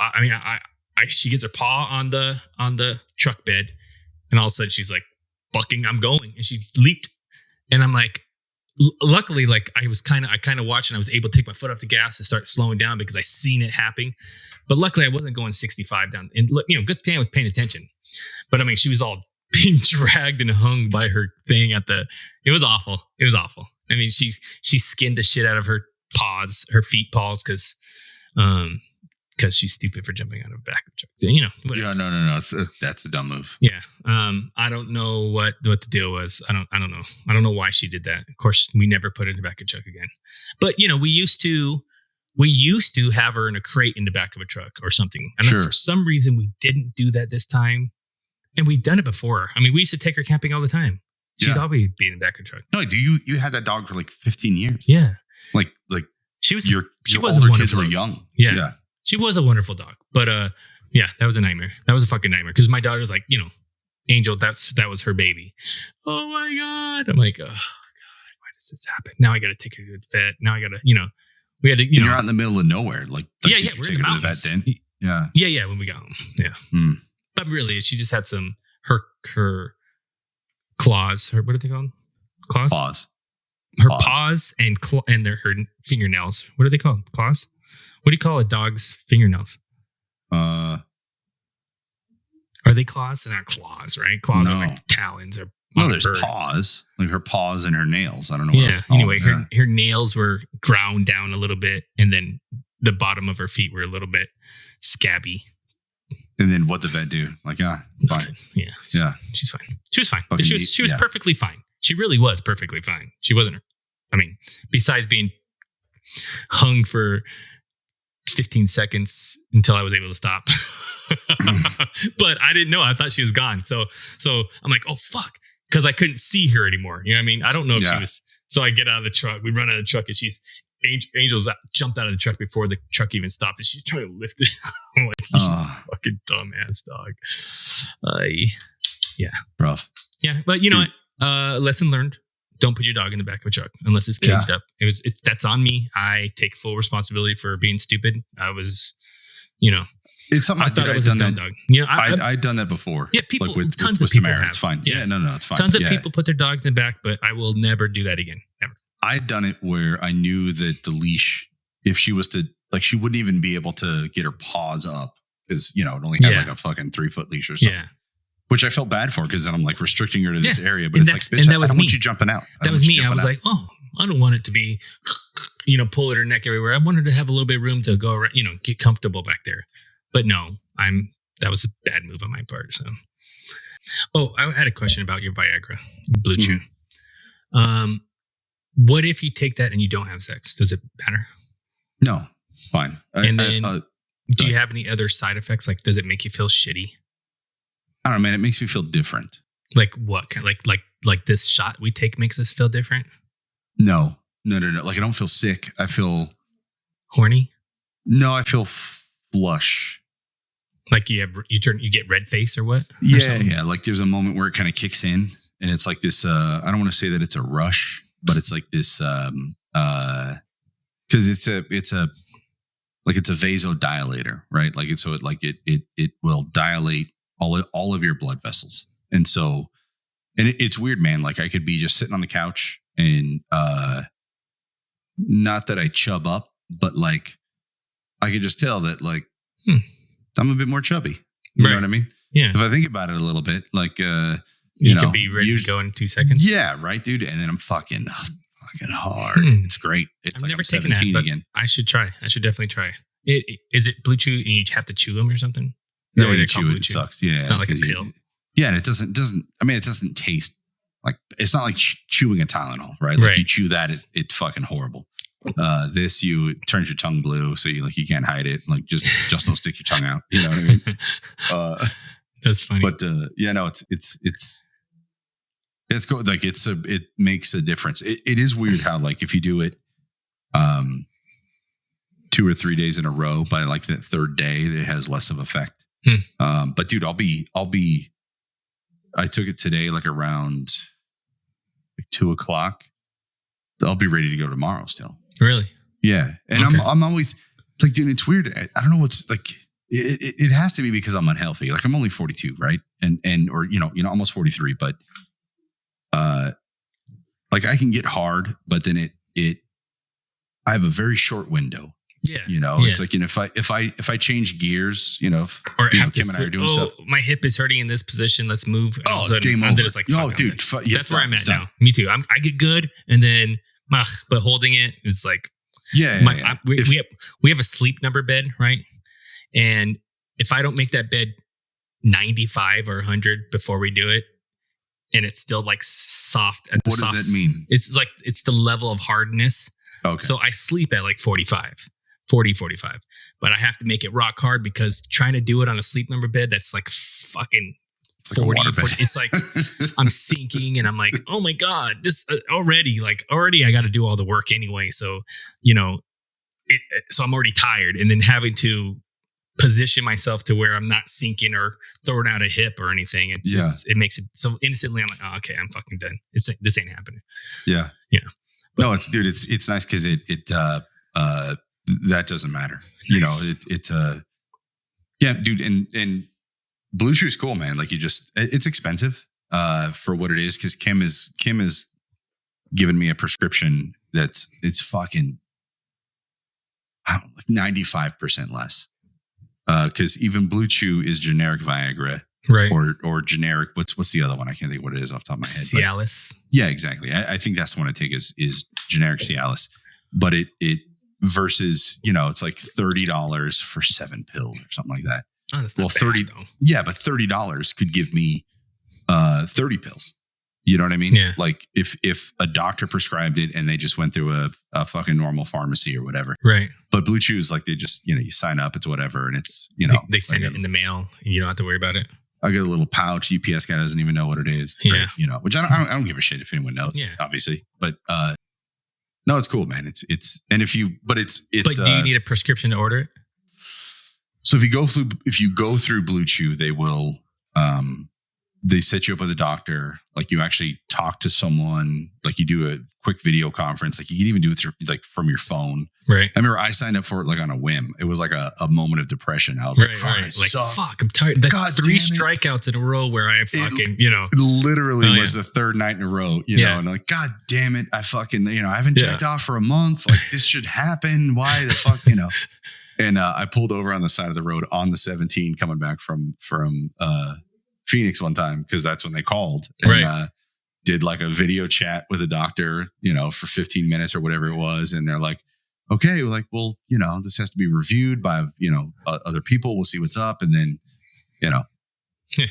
paw on the truck bed. And all of a sudden she's like, fucking, I'm going. And she leaped. And I'm like, luckily, like I kind of watching. I was able to take my foot off the gas and start slowing down because I seen it happening. But luckily, I wasn't going 65 down. And good thing I was paying attention. But I mean, she was all being dragged and hung by her thing it was awful. It was awful. I mean, she skinned the shit out of her feet paws because she's stupid for jumping out of the back of the truck. Whatever. Yeah, no. That's a dumb move. Yeah. I don't know what the deal was. I don't know. I don't know why she did that. Of course, we never put her in the back of a truck again. But we used to have her in a crate in the back of a truck or something. And Sure. for some reason, we didn't do that this time. And we've done it before. I mean, we used to take her camping all the time. She'd always be in the back of the truck. No, you had that dog for like 15 years. Yeah. Like she was your was older a kids wonderful were dog. young. Yeah. She was a wonderful dog. But yeah, that was a nightmare. That was a fucking nightmare. Because my daughter's like, Angel, that was her baby. Oh my God. I'm like, oh God, why does this happen? Now I gotta take her to the vet. Now I gotta, we had to, You're out in the middle of nowhere. Like yeah, you we're take in the her to mountains. vet then. Yeah. Yeah, when we got home. Yeah. But really, she just had some her claws. What are they called? Claws. Paws. Her paws and her fingernails. What are they called? Claws. What do you call a dog's fingernails? Uh, Are they claws? They're not claws, right? Claws No. are like talons or no, there's bird. paws. Like her paws and her nails. I don't know. What Yeah. else to call Anyway, them. her nails were ground down a little bit, and then the bottom of her feet were a little bit scabby. And then what did that do? Like, fine. Nothing. Yeah. She's fine. She was fine. Fucking She was perfectly fine. She really was perfectly fine. She wasn't. I mean, besides being hung for 15 seconds until I was able to stop. But I didn't know. I thought she was gone. So I'm like, oh fuck, because I couldn't see her anymore. You know what I mean? I don't know if she was. So I get out of the truck. We run out of the truck, and Angel's jumped out of the truck before the truck even stopped, and she's trying to lift it. I'm like, you fucking dumbass dog. Yeah, rough. Yeah, but you know what? Lesson learned. Don't put your dog in the back of a truck unless it's caged up. That's on me. I take full responsibility for being stupid. I was, it's something I thought it was a dumb dog. I'd done that before. Yeah, people, like with tons of people Samara, have. It's fine. Yeah, no, it's fine. Tons of people put their dogs in the back, but I will never do that again. Never. I'd done it where I knew that the leash, if she was to, like, she wouldn't even be able to get her paws up because, it only had like a fucking 3-foot leash or something. Yeah. Which I felt bad for because then I'm like restricting her to this area. But it's like, bitch, I don't want you jumping out. That was me. I was like, oh, I don't want it to be, pulling her neck everywhere. I wanted to have a little bit of room to go around, get comfortable back there. But no, that was a bad move on my part. So, I had a question about your Viagra, Blue Chew. What if you take that and you don't have sex? Does it matter? No, fine. And then, do you have any other side effects? Like, does it make you feel shitty? I don't know, man. It makes me feel different. Like what? Like this shot we take makes us feel different? No. Like I don't feel sick. I feel horny. No, I feel flush. Like you get red face or what? Yeah. Like there's a moment where it kind of kicks in, and it's like this. I don't want to say that it's a rush, but it's like this. Because it's a vasodilator, right? Like it will dilate all of your blood vessels. And so, it's weird, man. Like I could be just sitting on the couch and, not that I chub up, but like I could just tell that like, I'm a bit more chubby. You know what I mean? Yeah. If I think about it a little bit, like, you could be ready to go in 2 seconds. Yeah. Right, dude. And then I'm fucking hard. It's great. It's I've never taken that, but again. I should try. I should definitely try. Is it Blue Chew and you have to chew them or something? No, you chew it. It sucks. Yeah. It's not like a pill. Yeah. And it doesn't, it doesn't taste like, it's not like chewing a Tylenol, right? Like you chew that, it's fucking horrible. This, it turns your tongue blue. So you can't hide it. Like just don't stick your tongue out. You know what I mean? That's funny. But, it's cool. Like it makes a difference. It is weird how like, if you do it, 2 or 3 days in a row, by like the third day, it has less of effect. But dude, I took it today, like around like 2:00. I'll be ready to go tomorrow still. Really? Yeah. And okay. I'm always like, dude, it's weird. I don't know what's like, it has to be because I'm unhealthy. Like I'm only 42, right? Or almost 43, but, like I can get hard, but then I have a very short window. Yeah. It's like, if I change gears, or have Kim and I are doing stuff. My hip is hurting in this position. Let's move. And It's game over. It's like, dude, that's where I'm at now. Me too. I get good, and then, but holding it is like, we have a sleep number bed, right? And if I don't make that bed 95 or 100 before we do it, and it's still like soft. What does that mean? It's like, it's the level of hardness. Okay. So I sleep at like 45, but I have to make it rock hard, because trying to do it on a sleep number bed, that's like fucking 40. It's like I'm sinking, and I'm like, oh my God, this already I got to do all the work anyway. So, so I'm already tired, and then having to position myself to where I'm not sinking or throwing out a hip or anything. It makes it so instantly. I'm like, oh, okay, I'm fucking done. This ain't happening. Yeah. No, it's nice because that doesn't matter. Nice. Yeah, dude. And Blue Chew is cool, man. Like it's expensive for what it is. Cause Kim has given me a prescription it's fucking, I don't know, like 95% less. Cause even Blue Chew is generic Viagra. Right. Or generic. What's the other one? I can't think what it is off the top of my head. Cialis. Yeah, exactly. I think that's the one I take is generic Cialis. But it versus, it's like $30 for 7 pills or something like that. Oh, that's not bad, 30. though. Yeah, but $30 could give me 30 pills. You know what I mean? Yeah. Like if a doctor prescribed it and they just went through a fucking normal pharmacy or whatever. Right. But Blue Chew is like they just, you sign up, it's whatever, and it's, they send it in the mail and you don't have to worry about it. I get a little pouch. UPS guy doesn't even know what it is. Yeah. Right? Which I don't give a shit if anyone knows. Yeah. Obviously. But no, it's cool, man. It's and if you but it's But do you need a prescription to order it? So if you go through Blue Chew, they will they set you up with a doctor. Like you actually talk to someone, like you do a quick video conference. Like you can even do it through, like from your phone. Right. I remember I signed up for it like on a whim. It was like a moment of depression. I was like, fuck, I'm tired. That's God 3 strikeouts in a row where I fucking, It literally was the third night in a row, know, and like, God damn it. I fucking, I haven't jacked off for a month. Like this should happen. Why the fuck, And I pulled over on the side of the road on the 17 coming back from Phoenix one time, because that's when they called and did like a video chat with a doctor, for 15 minutes or whatever it was. And they're like, okay, like, well, this has to be reviewed by, other people. We'll see what's up. And then,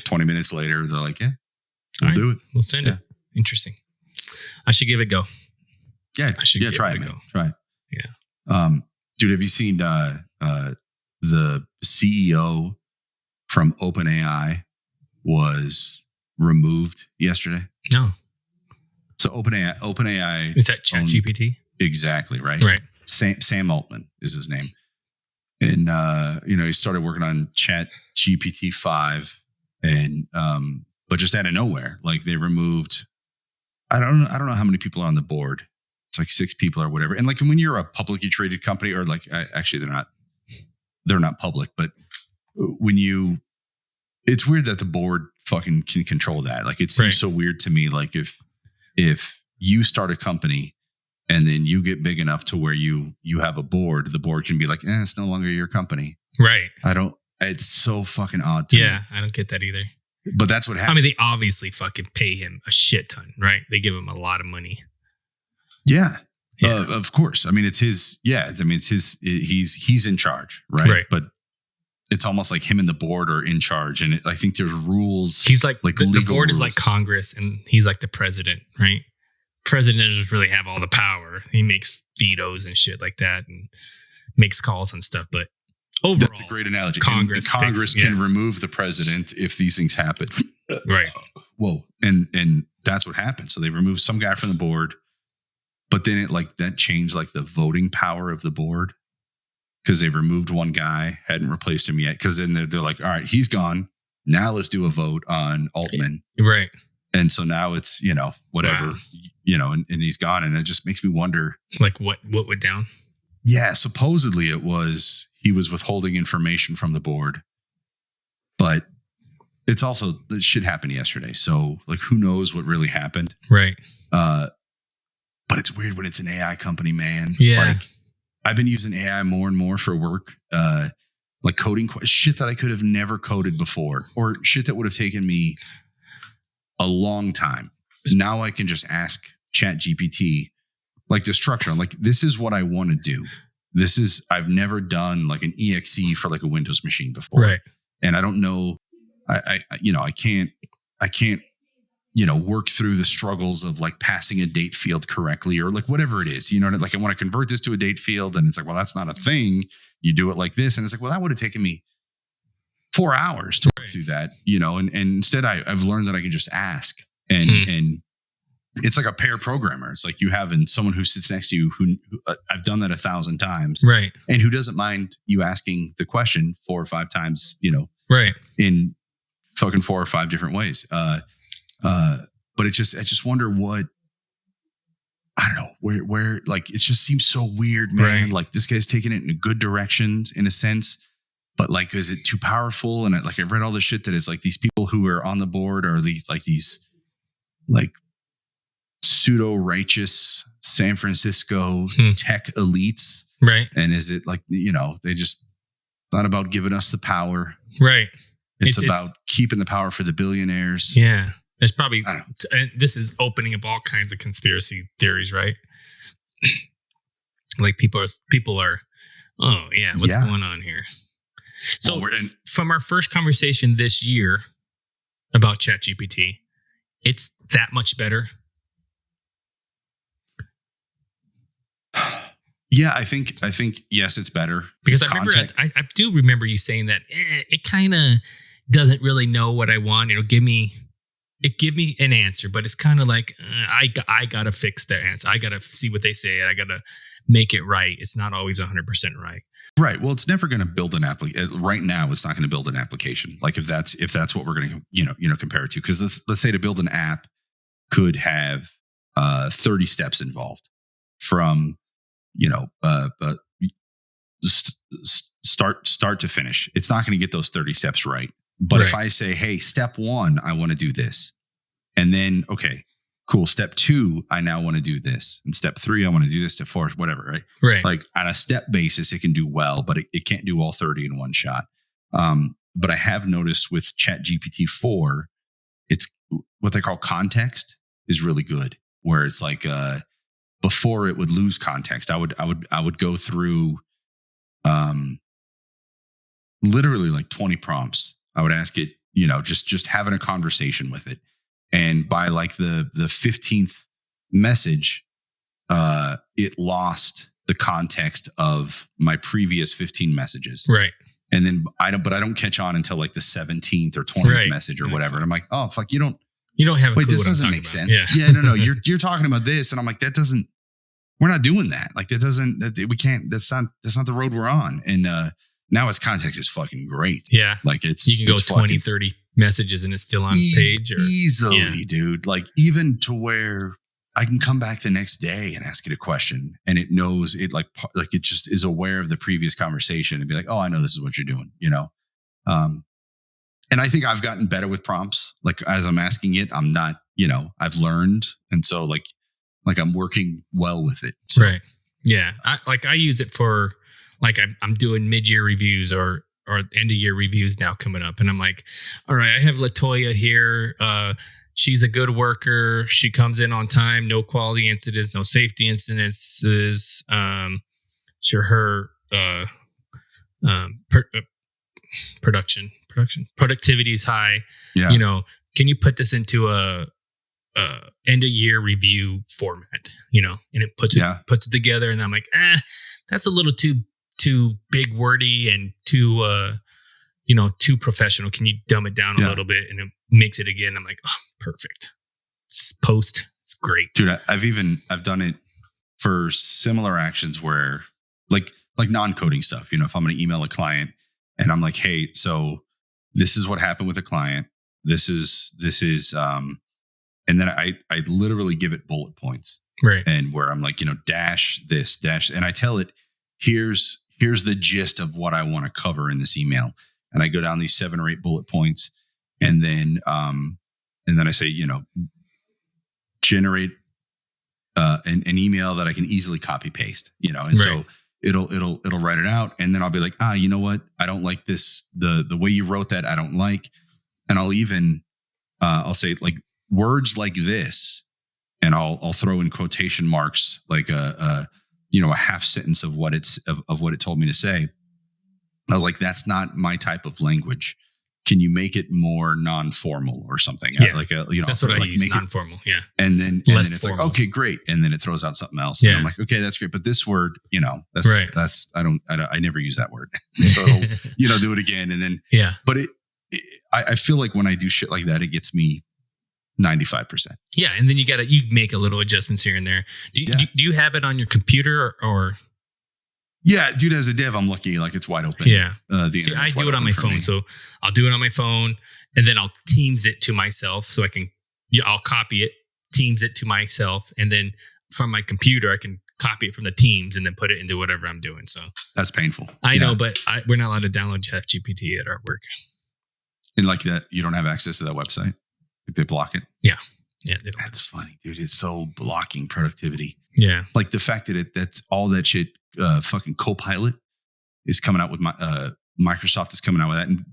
20 minutes later, they're like, yeah, we'll do it. We'll send it. Interesting. I should give it a go. Yeah. Try it, man. Try it. Yeah. Dude, have you seen the CEO from OpenAI was removed yesterday? No. So OpenAI is that ChatGPT? Exactly, right. Right. Sam Altman is his name. And he started working on ChatGPT 5 and but just out of nowhere, like they removed I don't know how many people are on the board. It's like 6 people or whatever. And like when you're a publicly traded company, or like actually they're not public, but it's weird that the board fucking can control that. Like it seems so weird to me. Like if you start a company and then you get big enough to where you have a board, the board can be like, it's no longer your company. Right. It's so fucking odd to me. I don't get that either. But that's what happened. I mean, they obviously fucking pay him a shit ton, right? They give him a lot of money. Yeah. Of course. I mean, it's his, it's his, he's in charge, right? But it's almost like him and the board are in charge. And I think there's rules. He's like the board rules. Is like Congress and he's like the president, right? President doesn't really have all the power. He makes vetoes and shit like that and makes calls and stuff. But overall, that's a great analogy. Congress can remove the president if these things happen. Right. Whoa. And that's what happened. So they removed some guy from the board, but then that changed like the voting power of the board. Because they removed one guy, hadn't replaced him yet. Because then they're like, all right, he's gone. Now let's do a vote on Altman. Right. And so now it's, whatever, and he's gone. And it just makes me wonder. Like what went down? Yeah, supposedly he was withholding information from the board. But it's also, this shit happened yesterday. So like, who knows what really happened? Right. but it's weird when it's an AI company, man. Yeah. Like I've been using AI more and more for work, like coding shit that I could have never coded before, or shit that would have taken me a long time. Now I can just ask ChatGPT, like the structure. I'm like, this is what I want to do. I've never done like an exe for like a Windows machine before. Right. And I don't know, I can't, work through the struggles of like passing a date field correctly or like whatever it is, like I want to convert this to a date field. And it's like, well, that's not a thing. You do it like this. And it's like, well, that would have taken me 4 hours to work through that, and instead I've learned that I can just ask and it's like a pair programmer. It's like you having someone who sits next to you who I've done that 1,000 times. Right. And who doesn't mind you asking the question 4 or 5 times, right. in fucking 4 or 5 different ways. But I just wonder what, I don't know where like, it just seems so weird, man. Right. Like this guy's taking it in good directions in a sense, but like, is it too powerful? And I read all this shit that it's like these people who are on the board are these pseudo righteous San Francisco tech elites. Right. And is it like, they just not about giving us the power. Right. It's about keeping the power for the billionaires. Yeah. There's probably, this is opening up all kinds of conspiracy theories, right? Like people are, oh yeah, what's going on here? So from our first conversation this year about ChatGPT, it's that much better. Yeah, I think yes, it's better because I do remember you saying that it kind of doesn't really know what I want. It'll give me an answer, but it's kind of like I gotta fix their answer. I gotta see what they say. I gotta make it right. It's not always 100% right. Right. Well, it's never going to build an application. Right now, it's not going to build an application. Like if that's what we're going to compare it to, because let's say to build an app could have 30 steps involved from start to finish. It's not going to get those 30 steps right. But if I say, hey, step 1, I want to do this, and then okay, cool. Step 2, I now want to do this, and step 3, I want to do this. Step 4, whatever. Right. Right. Like on a step basis, it can do well, but it can't do all 30 in one shot. But I have noticed with ChatGPT 4, it's what they call context is really good. Where it's like before it would lose context, I would go through literally like 20 prompts. I would ask it, just having a conversation with it. And by like the 15th message, it lost the context of my previous 15 messages. Right. And then I don't catch on until like the 17th or 20th message or whatever. And I'm like, oh fuck, you don't have a clue. This doesn't make sense. Yeah. No. You're talking about this. And I'm like, we're not doing that. Like we can't, that's not the road we're on. And, now its context is fucking great. Yeah. Like you can go 20, 30 messages and it's still on page. Easily, dude. Like even to where I can come back the next day and ask it a question and it knows it like it just is aware of the previous conversation and be like, oh, I know this is what you're doing, And I think I've gotten better with prompts. Like as I'm asking it, I'm not, I've learned. And so like I'm working well with it. So. Right. Yeah. I use it for, like I'm doing mid-year reviews or end-of-year reviews now coming up. And I'm like, all right, I have LaToya here. She's a good worker. She comes in on time. No quality incidents, no safety incidences. Productivity is high. Yeah. Can you put this into a end-of-year review format? And it puts it together. And I'm like, that's a little too big wordy and too professional. Can you dumb it down a little bit? And it makes it again. I'm like, oh, perfect. Post. It's great. Dude, I've done it for similar actions where like non-coding stuff, if I'm going to email a client and I'm like, hey, so this is what happened with a client. This is, and then I literally give it bullet points. Right. And where I'm like, dash this, dash. And I tell it, here's the gist of what I want to cover in this email. And I go down these 7 or 8 bullet points. And then I say, generate an email that I can easily copy paste, and so it'll write it out. And then I'll be like, you know what? I don't like this. The way you wrote that, I don't like. And I'll even, I'll say like words like this, and I'll throw in quotation marks, like a half sentence of what what it told me to say. I was like, that's not my type of language. Can you make it more non-formal or something? Yeah. That's what I use, non-formal. Yeah. And then it's formal. Like, okay, great. And then it throws out something else. Yeah. And I'm like, okay, that's great. But this word, that's I never use that word. So, do it again. And then, but I feel like when I do shit like that, it gets me 95%. Yeah. And then you make a little adjustments here and there. Do you have it on your computer or? Yeah, dude, as a dev, I'm lucky, like it's wide open. Yeah. See, I do it on my phone. So I'll do it on my phone and then I'll Teams it to myself so I'll copy it, Teams it to myself. And then from my computer, I can copy it from the Teams and then put it into whatever I'm doing. So that's painful. I know, but we're not allowed to download ChatGPT at our work. And like that, you don't have access to that website? Like they block it? Yeah. Yeah. That's funny, dude. It's so blocking productivity. Yeah. Like the fact that that's all that shit. Fucking Copilot is coming out with Microsoft is coming out with that, and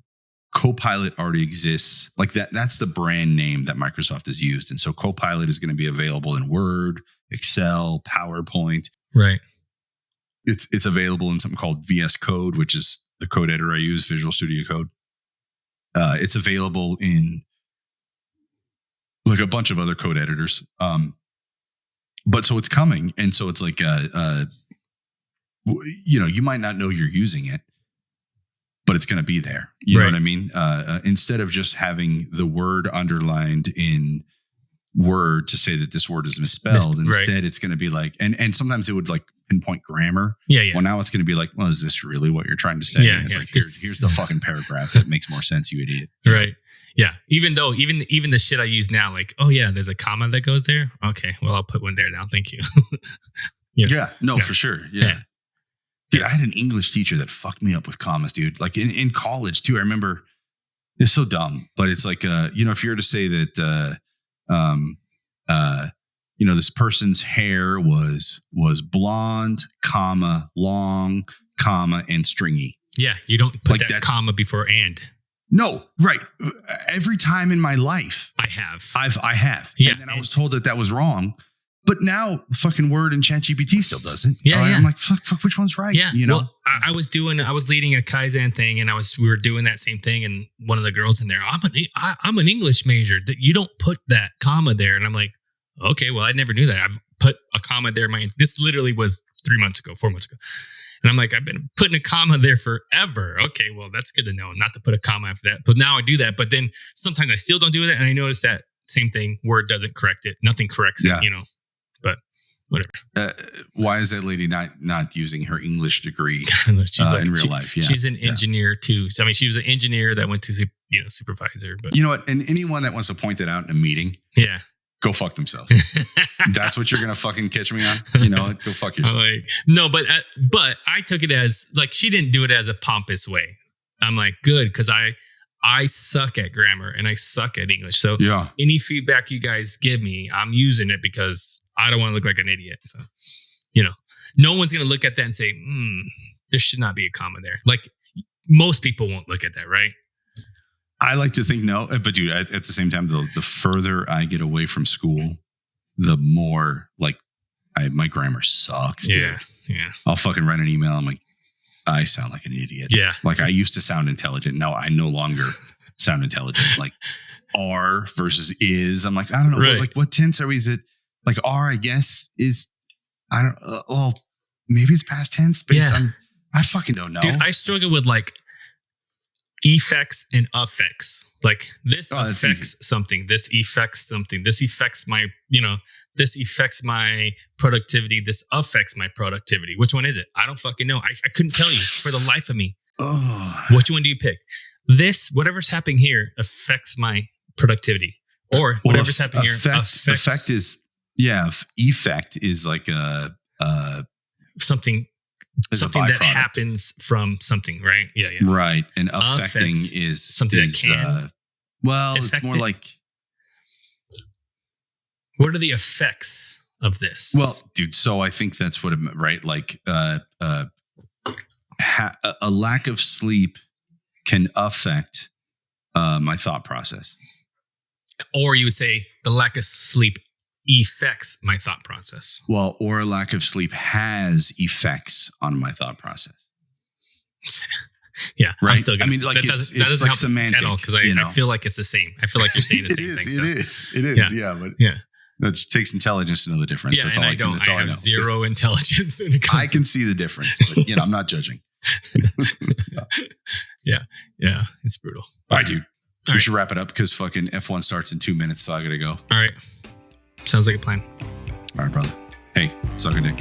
Copilot already exists. Like that's the brand name that Microsoft has used, and so Copilot is going to be available in Word, Excel, PowerPoint. Right. It's available in something called VS Code, which is the code editor I use, Visual Studio Code. It's available in like a bunch of other code editors. But so it's coming, and so it's like you might not know you're using it, but it's going to be there. You know what I mean? Instead of just having the word underlined in Word to say that this word is misspelled, instead it's going to be like, and sometimes it would like pinpoint grammar. Yeah. Well, now it's going to be like, well, is this really what you're trying to say? Yeah. And it's like, here's the fucking paragraph that makes more sense, you idiot. Right. Yeah. Even the shit I use now, like, oh yeah, there's a comma that goes there. Okay. Well, I'll put one there now. Thank you. For sure. Yeah. Dude, I had an English teacher that fucked me up with commas, dude. Like in college too. I remember it's so dumb, but it's like, if you were to say that, this person's hair was blonde, comma, long, comma, and stringy. Yeah. You don't put that comma before and. No, right. Every time in my life, I have. I have. Yeah. And then I was told that was wrong. But now fucking Word and ChatGPT still does it. Yeah, yeah. I'm like, fuck, which one's right? Yeah. Well, I was leading a Kaizen thing, and we were doing that same thing. And one of the girls in there, I'm an English major. You don't put that comma there. And I'm like, okay, well, I never knew that. I've put a comma there. This literally was 4 months ago. And I'm like, I've been putting a comma there forever. Okay, well, that's good to know, not to put a comma after that. But now I do that. But then sometimes I still don't do that. And I notice that same thing, Word doesn't correct it. Nothing corrects it, But whatever. Why is that lady not using her English degree in real life? Yeah. She's an engineer too. So, she was an engineer that went to supervisor. But you know what? And anyone that wants to point that out in a meeting, go fuck themselves. That's what you're gonna fucking catch me on. Go fuck yourself. No, but I took it as like she didn't do it as a pompous way. I'm like, good, because I suck at grammar and I suck at English. So any feedback you guys give me, I'm using it because I don't want to look like an idiot. So, no one's going to look at that and say, there should not be a comma there. Like most people won't look at that, right? I like to think no, but dude, at the same time, the further I get away from school, the more like my grammar sucks. Yeah. Dude. Yeah. I'll fucking write an email. I'm like, I sound like an idiot. Yeah. Like I used to sound intelligent. No, I no longer sound intelligent. Like are versus is. I'm like, I don't know. Right. What tense are we? Is it like are, I guess, is, I don't, well, maybe it's past tense, but I fucking don't know. Dude, I struggle with like effects and affects. Like this affects something. This affects something. This affects my, this affects my productivity. This affects my productivity. Which one is it? I don't fucking know. I couldn't tell you for the life of me. Oh. Which one do you pick? This, whatever's happening here affects my productivity. Or whatever's happening here affects. Effect is, effect is like something that happens from something, right? Yeah. Right. And affecting is something that can. It's more like. What are the effects of this? Well, dude, so I think that's what it meant, right? Like a lack of sleep can affect my thought process. Or you would say the lack of sleep affects my thought process. Well, or a lack of sleep has effects on my thought process. Yeah, right. I'm still gonna, I mean, like that doesn't like help semantic, at all because I feel like it's the same. I feel like you're saying the same thing. It is. Yeah, but that just takes intelligence to know the difference. Yeah, that's and all I don't. That's I all have know. zero intelligence when it comes. I can see the difference, but I'm not judging. Yeah, it's brutal. All right, dude. We should wrap it up because fucking F1 starts in 2 minutes, so I gotta go. All right, sounds like a plan. All right, brother. Hey, suck a dick.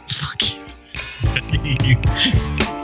Fuck you. I hate you.